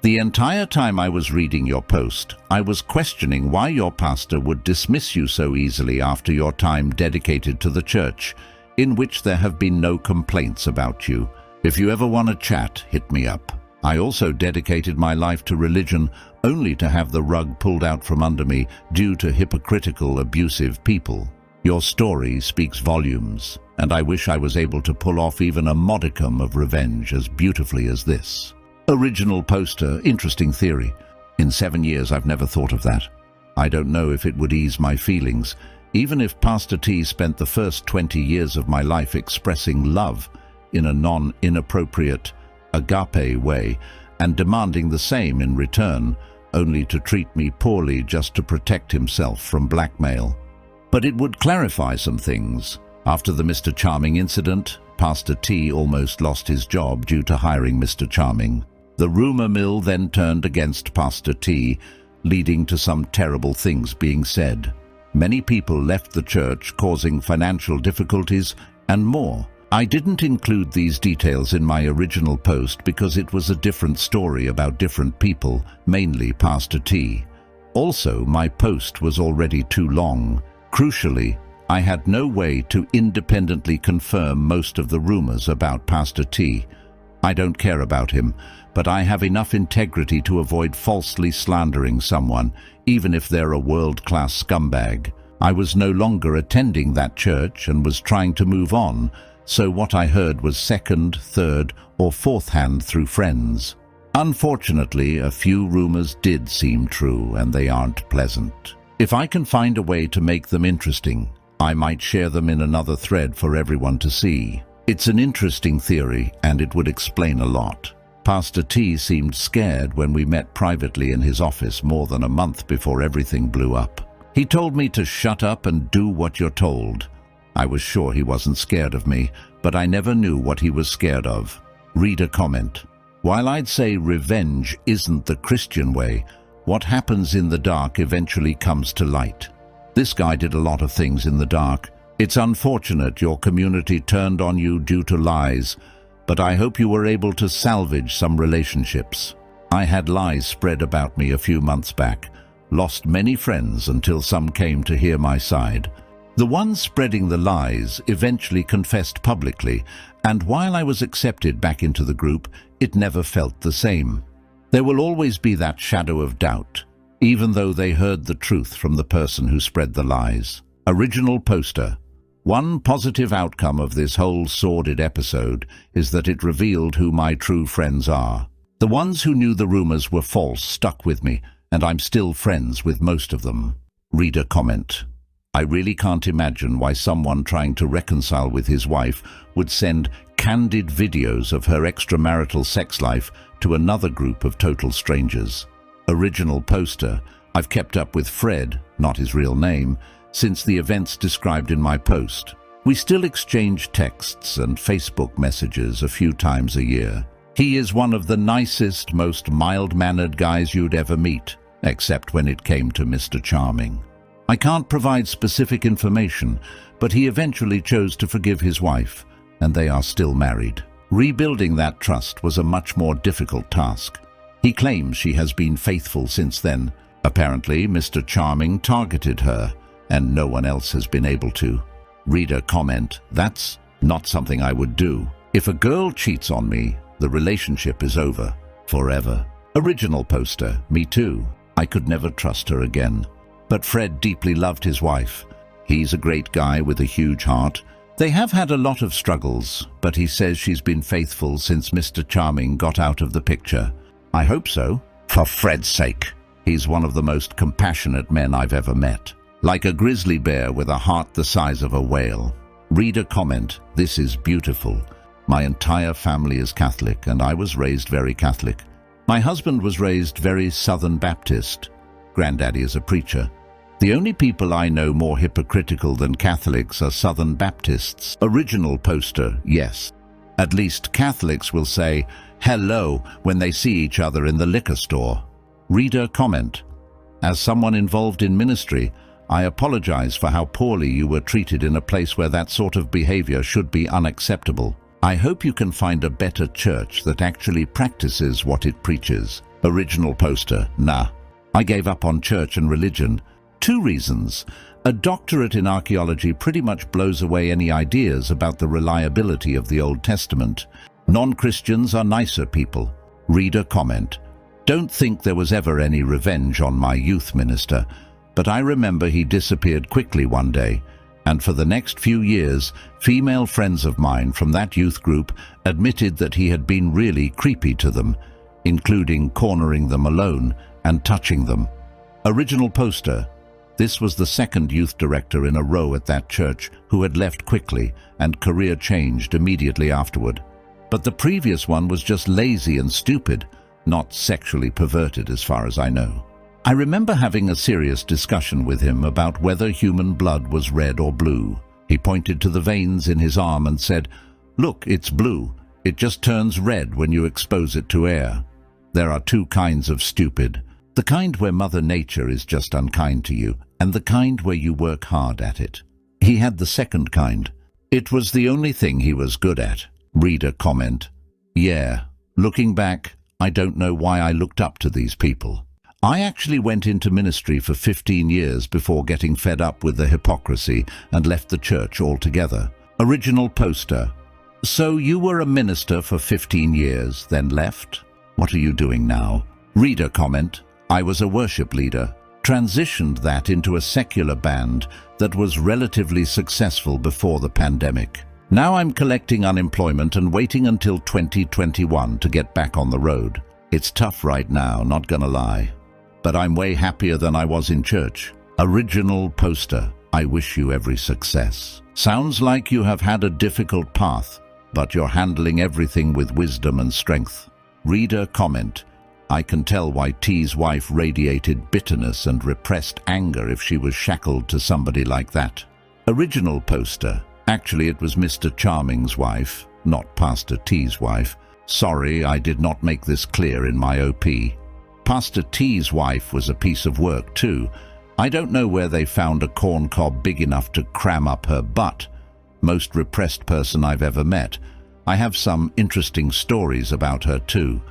The entire time I was reading your post, I was questioning why your pastor would dismiss you so easily after your time dedicated to the church, in which there have been no complaints about you. If you ever want to chat, hit me up. I also dedicated my life to religion only to have the rug pulled out from under me due to hypocritical, abusive people. Your story speaks volumes, and I wish I was able to pull off even a modicum of revenge as beautifully as this. Original poster: interesting theory. In 7 years I've never thought of that. I don't know if it would ease my feelings, even if Pastor T spent the first 20 years of my life expressing love in a non-inappropriate, agape way, and demanding the same in return, only to treat me poorly just to protect himself from blackmail. But it would clarify some things. After the Mr. Charming incident, Pastor T almost lost his job due to hiring Mr. Charming. The rumor mill then turned against Pastor T, leading to some terrible things being said. Many people left the church, causing financial difficulties and more. I didn't include these details in my original post because it was a different story about different people, mainly Pastor T. Also, my post was already too long. Crucially, I had no way to independently confirm most of the rumors about Pastor T. I don't care about him, but I have enough integrity to avoid falsely slandering someone, even if they're a world-class scumbag. I was no longer attending that church and was trying to move on, so what I heard was second, third, or fourth hand through friends. Unfortunately, a few rumors did seem true, and they aren't pleasant. If I can find a way to make them interesting, I might share them in another thread for everyone to see. It's an interesting theory, and it would explain a lot. Pastor T seemed scared when we met privately in his office more than a month before everything blew up. He told me to shut up and do what you're told. I was sure he wasn't scared of me, but I never knew what he was scared of. Reader comment. While I'd say revenge isn't the Christian way, what happens in the dark eventually comes to light. This guy did a lot of things in the dark. It's unfortunate your community turned on you due to lies, but I hope you were able to salvage some relationships. I had lies spread about me a few months back, lost many friends until some came to hear my side. The ones spreading the lies eventually confessed publicly, and while I was accepted back into the group, it never felt the same. There will always be that shadow of doubt, even though they heard the truth from the person who spread the lies. Original poster. One positive outcome of this whole sordid episode is that it revealed who my true friends are. The ones who knew the rumors were false stuck with me, and I'm still friends with most of them. Reader comment. I really can't imagine why someone trying to reconcile with his wife would send candid videos of her extramarital sex life to another group of total strangers. Original poster. I've kept up with Fred, not his real name, since the events described in my post. We still exchange texts and Facebook messages a few times a year. He is one of the nicest, most mild-mannered guys you'd ever meet, except when it came to Mr. Charming. I can't provide specific information, but he eventually chose to forgive his wife, and they are still married. Rebuilding that trust was a much more difficult task. He claims she has been faithful since then. Apparently, Mr. Charming targeted her, and no one else has been able to. Reader comment. That's not something I would do. If a girl cheats on me, the relationship is over. Forever. Original poster. Me too. I could never trust her again. But Fred deeply loved his wife. He's a great guy with a huge heart. They have had a lot of struggles, but he says she's been faithful since Mr. Charming got out of the picture. I hope so. For Fred's sake. He's one of the most compassionate men I've ever met. Like a grizzly bear with a heart the size of a whale. Reader comment. This is beautiful. My entire family is Catholic, and I was raised very Catholic. My husband was raised very Southern Baptist. Granddaddy is a preacher. The only people I know more hypocritical than Catholics are Southern Baptists. Original poster, yes. At least Catholics will say hello when they see each other in the liquor store. Reader comment. As someone involved in ministry, I apologize for how poorly you were treated in a place where that sort of behavior should be unacceptable. I hope you can find a better church that actually practices what it preaches. Original poster, nah. I gave up on church and religion. 2 reasons. A doctorate in archaeology pretty much blows away any ideas about the reliability of the Old Testament. Non-Christians are nicer people. Reader comment. Don't think there was ever any revenge on my youth minister, but I remember he disappeared quickly one day, and for the next few years, female friends of mine from that youth group admitted that he had been really creepy to them, including cornering them alone and touching them. Original poster. This was the second youth director in a row at that church who had left quickly, and career changed immediately afterward. But the previous one was just lazy and stupid, not sexually perverted as far as I know. I remember having a serious discussion with him about whether human blood was red or blue. He pointed to the veins in his arm and said, "Look, it's blue. It just turns red when you expose it to air." There are 2 kinds of stupid. The kind where Mother Nature is just unkind to you, and the kind where you work hard at it. He had the second kind. It was the only thing he was good at. Reader comment. Yeah, looking back, I don't know why I looked up to these people. I actually went into ministry for 15 years before getting fed up with the hypocrisy and left the church altogether. Original poster. So you were a minister for 15 years, then left? What are you doing now? Reader comment. I was a worship leader. Transitioned that into a secular band that was relatively successful before the pandemic. Now I'm collecting unemployment and waiting until 2021 to get back on the road. It's tough right now, not gonna lie. But I'm way happier than I was in church. Original poster. I wish you every success. Sounds like you have had a difficult path, but you're handling everything with wisdom and strength. Reader comment. I can tell why T's wife radiated bitterness and repressed anger if she was shackled to somebody like that. Original poster. Actually, it was Mr. Charming's wife, not Pastor T's wife. Sorry, I did not make this clear in my OP. Pastor T's wife was a piece of work too. I don't know where they found a corn cob big enough to cram up her butt. Most repressed person I've ever met. I have some interesting stories about her too,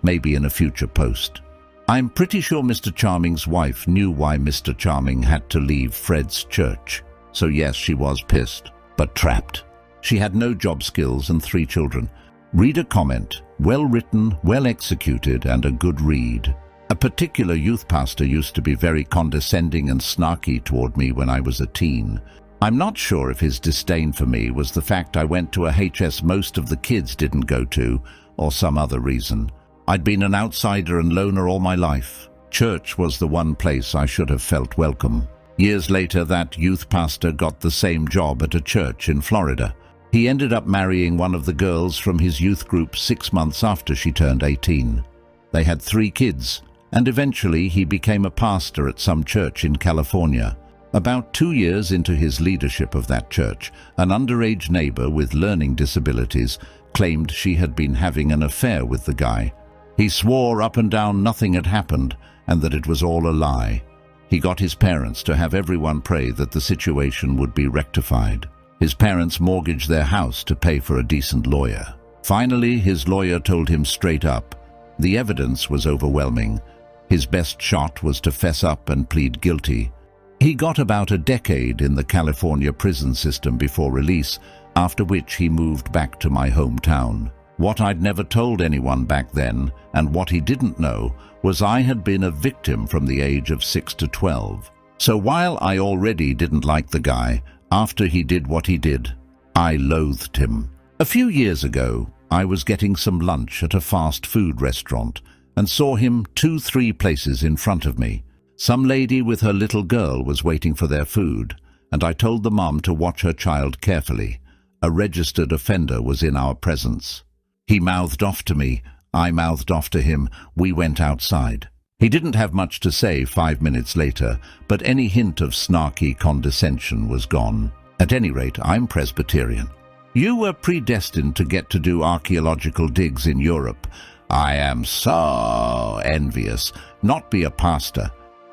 maybe in a future post. I'm pretty sure Mr. Charming's wife knew why Mr. Charming had to leave Fred's church. So yes, she was pissed, but trapped. She had no job skills and 3 children. Reader comment. Well written, well executed, and a good read. A particular youth pastor used to be very condescending and snarky toward me when I was a teen. I'm not sure if his disdain for me was the fact I went to a HS most of the kids didn't go to, or some other reason. I'd been an outsider and loner all my life. Church was the one place I should have felt welcome. Years later, that youth pastor got the same job at a church in Florida. He ended up marrying one of the girls from his youth group 6 months after she turned 18. They had 3 kids, and eventually he became a pastor at some church in California. About 2 years into his leadership of that church, an underage neighbor with learning disabilities claimed she had been having an affair with the guy. He swore up and down nothing had happened and that it was all a lie. He got his parents to have everyone pray that the situation would be rectified. His parents mortgaged their house to pay for a decent lawyer. Finally, his lawyer told him straight up. The evidence was overwhelming. His best shot was to fess up and plead guilty. He got about a decade in the California prison system before release, after which he moved back to my hometown. What I'd never told anyone back then, and what he didn't know, was I had been a victim from the age of 6 to 12. So while I already didn't like the guy, after he did what he did, I loathed him. A few years ago, I was getting some lunch at a fast food restaurant and saw him 2-3 places in front of me. Some lady with her little girl was waiting for their food, and I told the mom to watch her child carefully. A registered offender was in our presence. He mouthed off to me, I mouthed off to him, we went outside. He didn't have much to say 5 minutes later, but any hint of snarky condescension was gone. At any rate, I'm Presbyterian. You were predestined to get to do archaeological digs in Europe. I am so envious. Not be a pastor.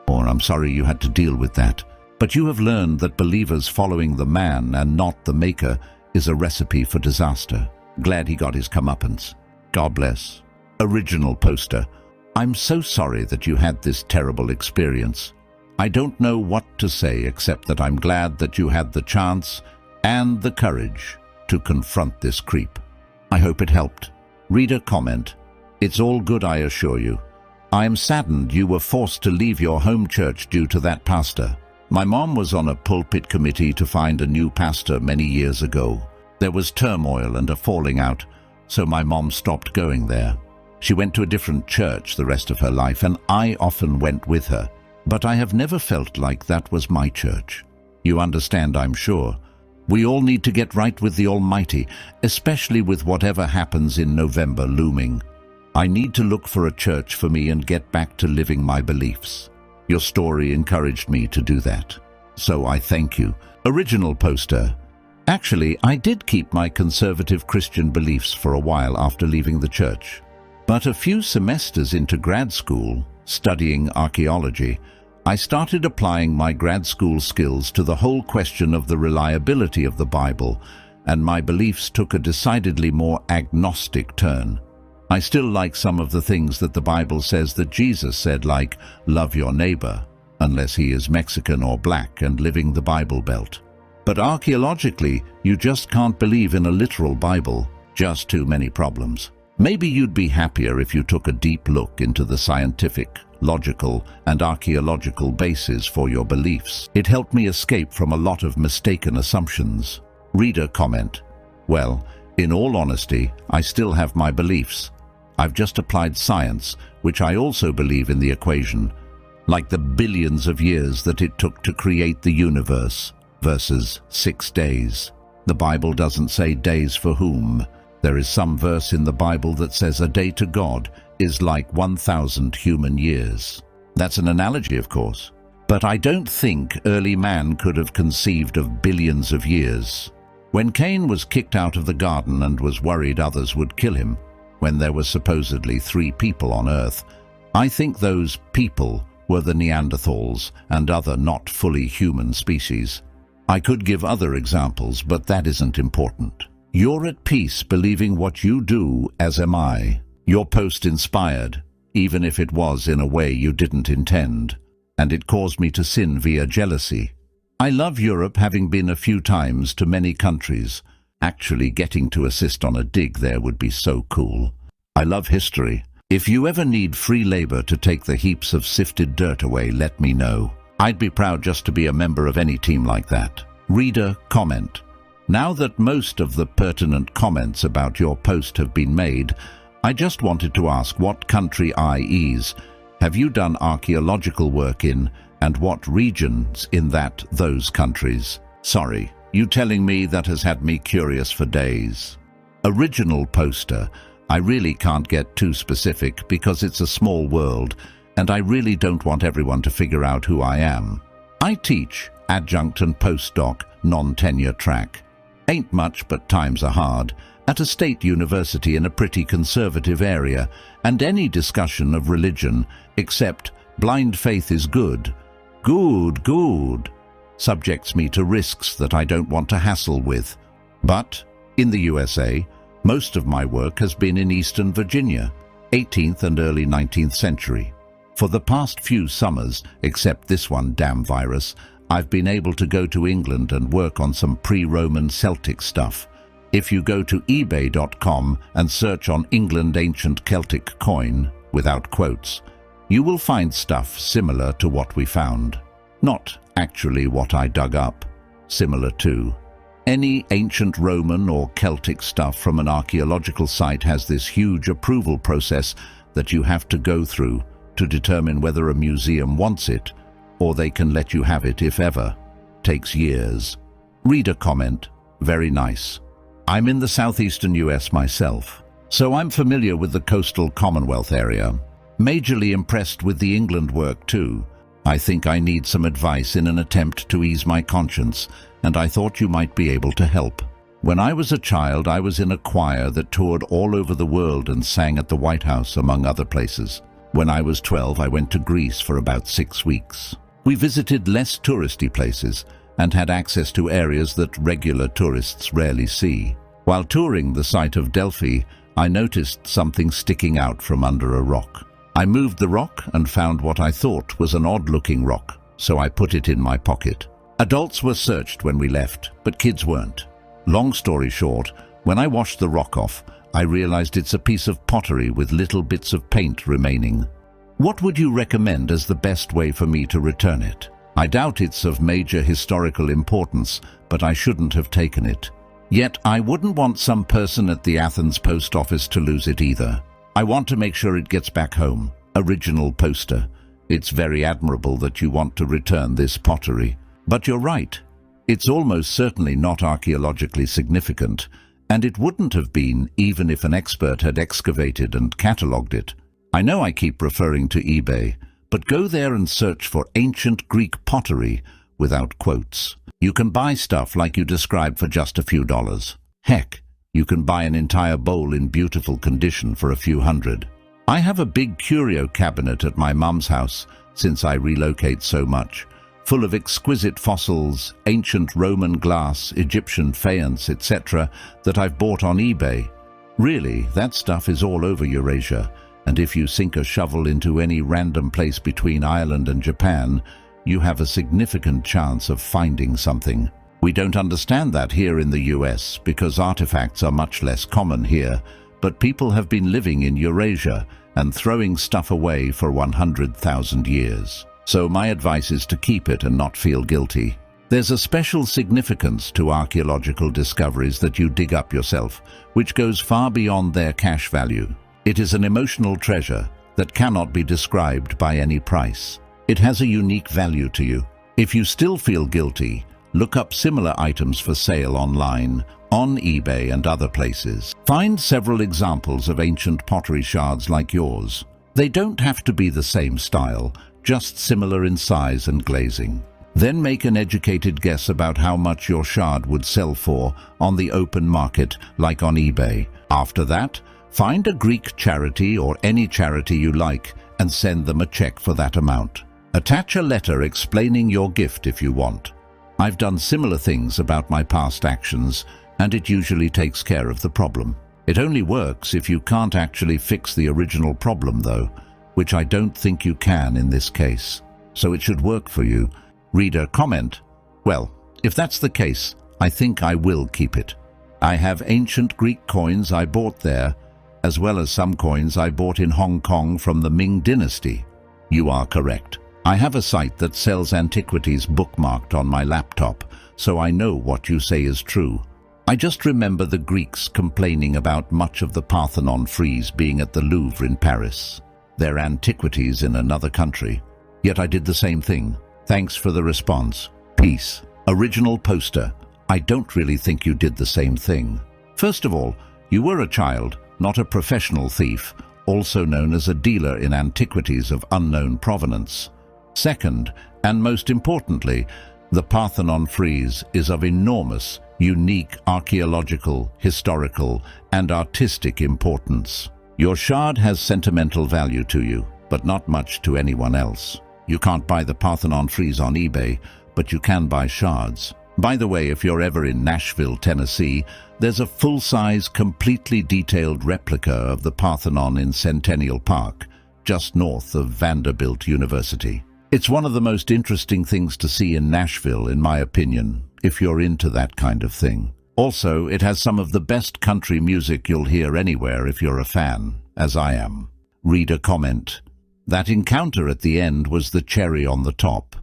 Or I'm sorry you had to deal with that. But you have learned that believers following the man and not the maker is a recipe for disaster. Glad he got his comeuppance. God bless. Original poster. I'm so sorry that you had this terrible experience. I don't know what to say except that I'm glad that you had the chance and the courage to confront this creep. I hope it helped. Reader comment. It's all good, I assure you. I am saddened you were forced to leave your home church due to that pastor. My mom was on a pulpit committee to find a new pastor many years ago. There was turmoil and a falling out, so my mom stopped going there. She went to a different church the rest of her life, and I often went with her. But I have never felt like that was my church. You understand, I'm sure. We all need to get right with the Almighty, especially with whatever happens in November looming. I need to look for a church for me and get back to living my beliefs. Your story encouraged me to do that. So I thank you. Original poster. Actually, I did keep my conservative Christian beliefs for a while after leaving the church. But a few semesters into grad school, studying archaeology, I started applying my grad school skills to the whole question of the reliability of the Bible, and my beliefs took a decidedly more agnostic turn. I still like some of the things that the Bible says that Jesus said, like, love your neighbor, unless he is Mexican or black and living the Bible Belt. But archaeologically, you just can't believe in a literal Bible. Just too many problems. Maybe you'd be happier if you took a deep look into the scientific, logical, and archaeological basis for your beliefs. It helped me escape from a lot of mistaken assumptions. Reader comment. Well, in all honesty, I still have my beliefs. I've just applied science, which I also believe in the equation, like the billions of years that it took to create the universe versus 6 days. The Bible doesn't say days for whom. There is some verse in the Bible that says a day to God is like 1,000 human years. That's an analogy, of course. But I don't think early man could have conceived of billions of years. When Cain was kicked out of the garden and was worried others would kill him, when there were supposedly 3 people on earth, I think those people were the Neanderthals and other not fully human species. I could give other examples, but that isn't important. You're at peace believing what you do, as am I. Your post inspired, even if it was in a way you didn't intend, and it caused me to sin via jealousy. I love Europe, having been a few times to many countries. Actually getting to assist on a dig there would be so cool. I love history. If you ever need free labor to take the heaps of sifted dirt away, let me know. I'd be proud just to be a member of any team like that. Reader comment. Now that most of the pertinent comments about your post have been made, I just wanted to ask, what country, i.e., have you done archaeological work in, and what regions in those countries? Sorry, you telling me that has had me curious for days. Original poster. I really can't get too specific because it's a small world, and I really don't want everyone to figure out who I am. I teach adjunct and postdoc non-tenure track. Ain't much, but times are hard, at a state university in a pretty conservative area, and any discussion of religion, except blind faith is good, subjects me to risks that I don't want to hassle with. But, in the USA, most of my work has been in Eastern Virginia, 18th and early 19th century. For the past few summers, except this one damn virus, I've been able to go to England and work on some pre-Roman Celtic stuff. If you go to ebay.com and search on England ancient Celtic coin, without quotes, you will find stuff similar to what we found. Not actually what I dug up, similar to. Any ancient Roman or Celtic stuff from an archaeological site has this huge approval process that you have to go through to determine whether a museum wants it, or they can let you have it if ever. Takes years. Reader comment. Very nice. I'm in the southeastern US myself, so I'm familiar with the coastal Commonwealth area. Majorly impressed with the England work too. I think I need some advice in an attempt to ease my conscience, and I thought you might be able to help. When I was a child, I was in a choir that toured all over the world and sang at the White House, among other places. When I was 12, I went to Greece for about 6 weeks. We visited less touristy places and had access to areas that regular tourists rarely see. While touring the site of Delphi, I noticed something sticking out from under a rock. I moved the rock and found what I thought was an odd-looking rock, so I put it in my pocket. Adults were searched when we left, but kids weren't. Long story short, when I washed the rock off, I realized it's a piece of pottery with little bits of paint remaining. What would you recommend as the best way for me to return it? I doubt it's of major historical importance, but I shouldn't have taken it. Yet I wouldn't want some person at the Athens post office to lose it either. I want to make sure it gets back home. Original poster. It's very admirable that you want to return this pottery. But you're right. It's almost certainly not archaeologically significant, and it wouldn't have been even if an expert had excavated and catalogued it. I know I keep referring to eBay, but go there and search for ancient Greek pottery without quotes. You can buy stuff like you described for just a few dollars. Heck, you can buy an entire bowl in beautiful condition for a few hundred. I have a big curio cabinet at my mum's house, since I relocate so much, full of exquisite fossils, ancient Roman glass, Egyptian faience, etc. that I've bought on eBay. Really, that stuff is all over Eurasia, and if you sink a shovel into any random place between Ireland and Japan, you have a significant chance of finding something. We don't understand that here in the US because artifacts are much less common here, but people have been living in Eurasia and throwing stuff away for 100,000 years. So my advice is to keep it and not feel guilty. There's a special significance to archaeological discoveries that you dig up yourself, which goes far beyond their cash value. It is an emotional treasure that cannot be described by any price. It has a unique value to you. If you still feel guilty, look up similar items for sale online, on eBay and other places. Find several examples of ancient pottery shards like yours. They don't have to be the same style, just similar in size and glazing. Then make an educated guess about how much your shard would sell for on the open market, like on eBay. After that, find a Greek charity or any charity you like and send them a check for that amount. Attach a letter explaining your gift if you want. I've done similar things about my past actions, and it usually takes care of the problem. It only works if you can't actually fix the original problem though, which I don't think you can in this case. So it should work for you. Reader comment. Well, if that's the case, I think I will keep it. I have ancient Greek coins I bought there, as well as some coins I bought in Hong Kong from the Ming Dynasty. You are correct. I have a site that sells antiquities bookmarked on my laptop, so I know what you say is true. I just remember the Greeks complaining about much of the Parthenon frieze being at the Louvre in Paris. They're antiquities in another country. Yet I did the same thing. Thanks for the response. Peace. Original poster. I don't really think you did the same thing. First of all, you were a child, not a professional thief, also known as a dealer in antiquities of unknown provenance. Second, and most importantly, the Parthenon frieze is of enormous, unique archaeological, historical, and artistic importance. Your shard has sentimental value to you, but not much to anyone else. You can't buy the Parthenon frieze on eBay, but you can buy shards. By the way, if you're ever in Nashville, Tennessee, there's a full-size, completely detailed replica of the Parthenon in Centennial Park, just north of Vanderbilt University. It's one of the most interesting things to see in Nashville, in my opinion, if you're into that kind of thing. Also, it has some of the best country music you'll hear anywhere if you're a fan, as I am. Reader comment. That encounter at the end was the cherry on the top.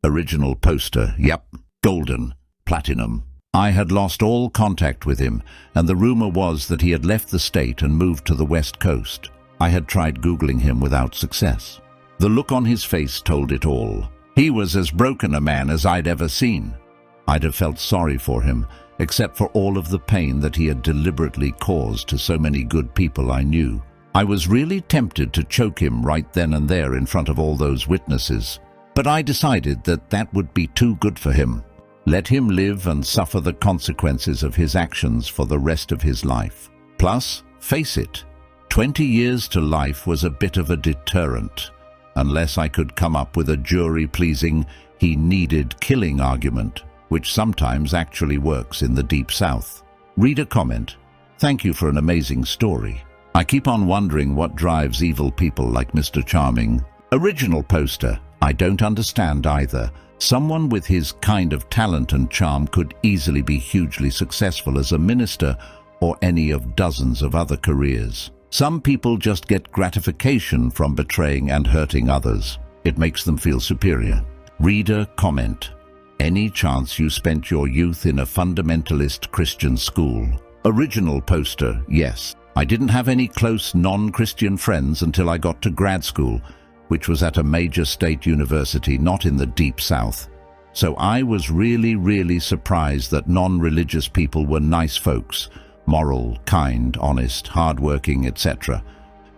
Original poster, yep, golden, platinum. I had lost all contact with him, and the rumor was that he had left the state and moved to the West Coast. I had tried Googling him without success. The look on his face told it all. He was as broken a man as I'd ever seen. I'd have felt sorry for him, except for all of the pain that he had deliberately caused to so many good people I knew. I was really tempted to choke him right then and there in front of all those witnesses, but I decided that that would be too good for him. Let him live and suffer the consequences of his actions for the rest of his life. Plus, face it, 20 years to life was a bit of a deterrent, unless I could come up with a jury-pleasing, he needed killing argument, which sometimes actually works in the Deep South. Reader comment. Thank you for an amazing story. I keep on wondering what drives evil people like Mr. Charming. Original poster. I don't understand either. Someone with his kind of talent and charm could easily be hugely successful as a minister or any of dozens of other careers. Some people just get gratification from betraying and hurting others. It makes them feel superior. Reader comment. Any chance you spent your youth in a fundamentalist Christian school? Original poster. Yes. I didn't have any close non-Christian friends until I got to grad school, which was at a major state university not in the Deep South. So I was really surprised that non-religious people were nice folks, moral, kind, honest, hardworking, etc.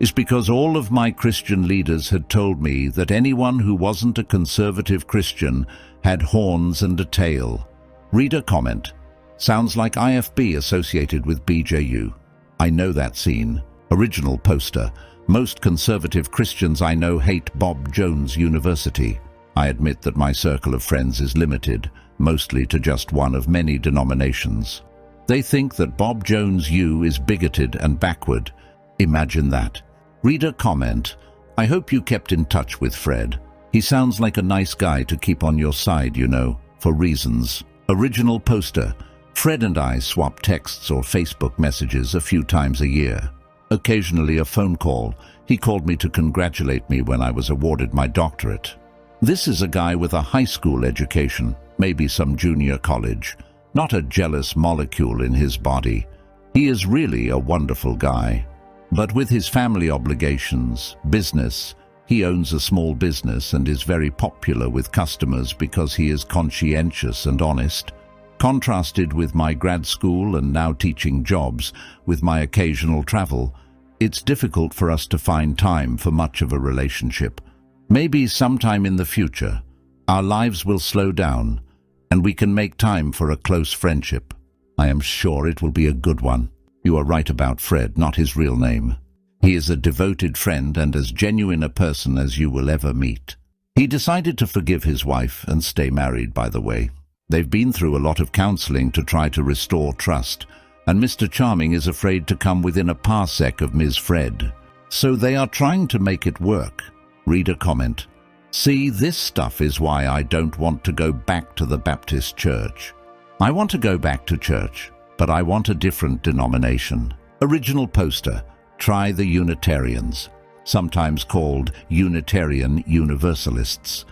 It's because all of my Christian leaders had told me that anyone who wasn't a conservative Christian had horns and a tail. Reader comment. Sounds like IFB associated with BJU. I know that scene. Original poster. Most conservative Christians I know hate Bob Jones University. I admit that my circle of friends is limited, mostly to just one of many denominations. They think that Bob Jones U is bigoted and backward. Imagine that. Reader comment, I hope you kept in touch with Fred. He sounds like a nice guy to keep on your side, you know, for reasons. Original poster, Fred and I swap texts or Facebook messages a few times a year. Occasionally a phone call. He called me to congratulate me when I was awarded my doctorate. This is a guy with a high school education, maybe some junior college, not a jealous molecule in his body. He is really a wonderful guy. But with his family obligations, business, he owns a small business and is very popular with customers because he is conscientious and honest. Contrasted with my grad school and now teaching jobs, with my occasional travel, it's difficult for us to find time for much of a relationship. Maybe sometime in the future, our lives will slow down and we can make time for a close friendship. I am sure it will be a good one. You are right about Fred, not his real name. He is a devoted friend and as genuine a person as you will ever meet. He decided to forgive his wife and stay married, by the way. They've been through a lot of counseling to try to restore trust, and Mr. Charming is afraid to come within a parsec of Ms. Fred. So they are trying to make it work. Reader comment, see, this stuff is why I don't want to go back to the Baptist church. I want to go back to church, but I want a different denomination. Original poster, try the Unitarians, sometimes called Unitarian Universalists.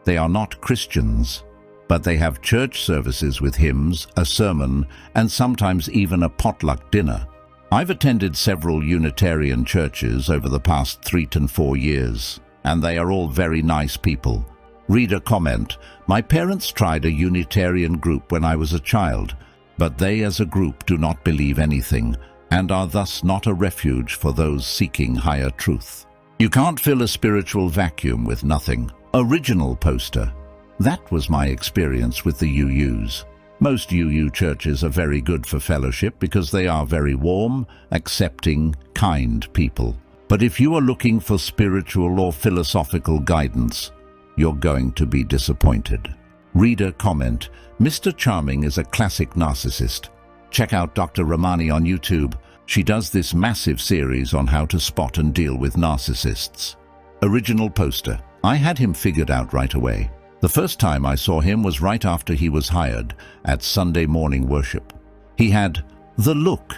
They are not Christians, but they have church services with hymns, a sermon, and sometimes even a potluck dinner. I've attended several Unitarian churches over the past 3 to 4 years, and they are all very nice people. Reader comment, my parents tried a Unitarian group when I was a child, but they as a group do not believe anything, and are thus not a refuge for those seeking higher truth. You can't fill a spiritual vacuum with nothing. Original poster. That was my experience with the UUs. Most UU churches are very good for fellowship because they are very warm, accepting, kind people. But if you are looking for spiritual or philosophical guidance, you're going to be disappointed. Reader comment, Mr. Charming is a classic narcissist. Check out Dr. Ramani on YouTube. She does this massive series on how to spot and deal with narcissists. Original poster. I had him figured out right away. The first time I saw him was right after he was hired at Sunday morning worship. He had the look.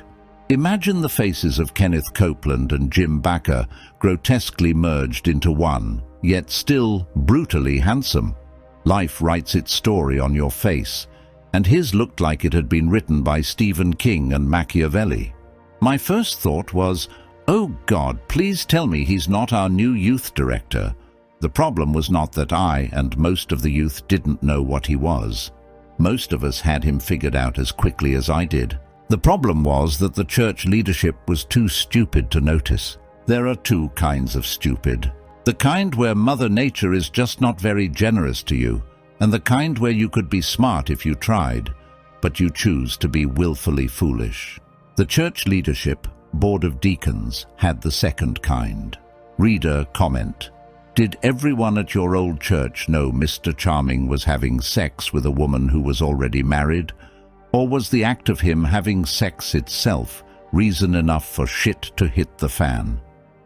Imagine the faces of Kenneth Copeland and Jim Bakker grotesquely merged into one, yet still brutally handsome. Life writes its story on your face, and his looked like it had been written by Stephen King and Machiavelli. My first thought was, oh God, please tell me he's not our new youth director. The problem was not that I and most of the youth didn't know what he was. Most of us had him figured out as quickly as I did. The problem was that the church leadership was too stupid to notice. There are 2 kinds of stupid. The kind where Mother Nature is just not very generous to you, and the kind where you could be smart if you tried, but you choose to be willfully foolish. The church leadership, Board of Deacons, had the second kind. Reader comment. Did everyone at your old church know Mr. Charming was having sex with a woman who was already married? Or was the act of him having sex itself reason enough for shit to hit the fan?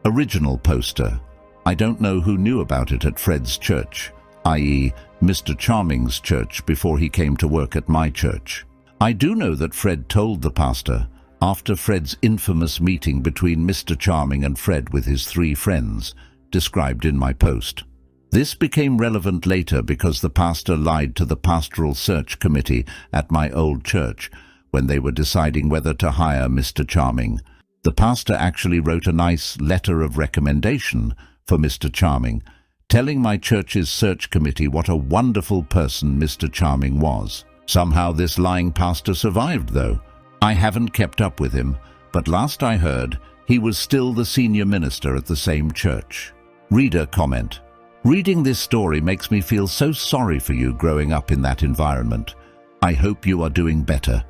Original poster. I don't know who knew about it at Fred's church, i.e. Mr. Charming's church, before he came to work at my church. I do know that Fred told the pastor after Fred's infamous meeting between Mr. Charming and Fred with his 3 friends, described in my post. This became relevant later because the pastor lied to the pastoral search committee at my old church when they were deciding whether to hire Mr. Charming. The pastor actually wrote a nice letter of recommendation for Mr. Charming, telling my church's search committee what a wonderful person Mr. Charming was. Somehow this lying pastor survived, though. I haven't kept up with him, but last I heard, he was still the senior minister at the same church. Reader comment. Reading this story makes me feel so sorry for you growing up in that environment. I hope you are doing better.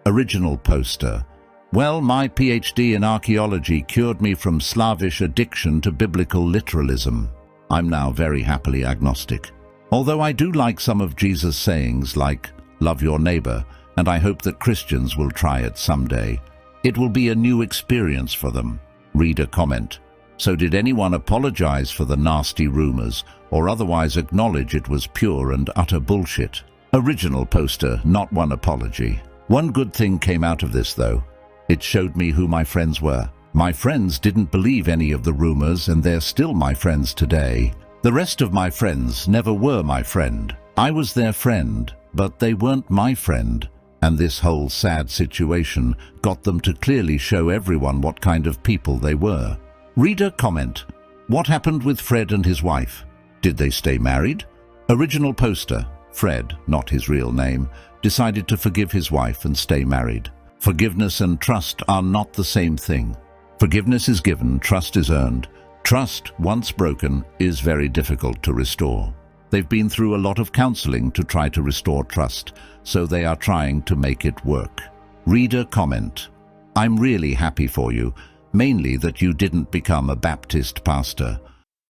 Original poster. Well, my PhD in archaeology cured me from Slavish addiction to biblical literalism. I'm now very happily agnostic. Although I do like some of Jesus' sayings like, love your neighbor, and I hope that Christians will try it someday. It will be a new experience for them. Reader comment. So did anyone apologize for the nasty rumors or otherwise acknowledge it was pure and utter bullshit? Original poster, not one apology. One good thing came out of this though. It showed me who my friends were. My friends didn't believe any of the rumors and they're still my friends today. The rest of my friends never were my friend. I was their friend, but they weren't my friend. And this whole sad situation got them to clearly show everyone what kind of people they were. Reader comment. What happened with Fred and his wife? Did they stay married? Original poster. Fred, not his real name, decided to forgive his wife and stay married. Forgiveness and trust are not the same thing. Forgiveness is given, trust is earned. Trust, once broken, is very difficult to restore. They've been through a lot of counseling to try to restore trust, so they are trying to make it work. Reader comment. I'm really happy for you, mainly that you didn't become a Baptist pastor.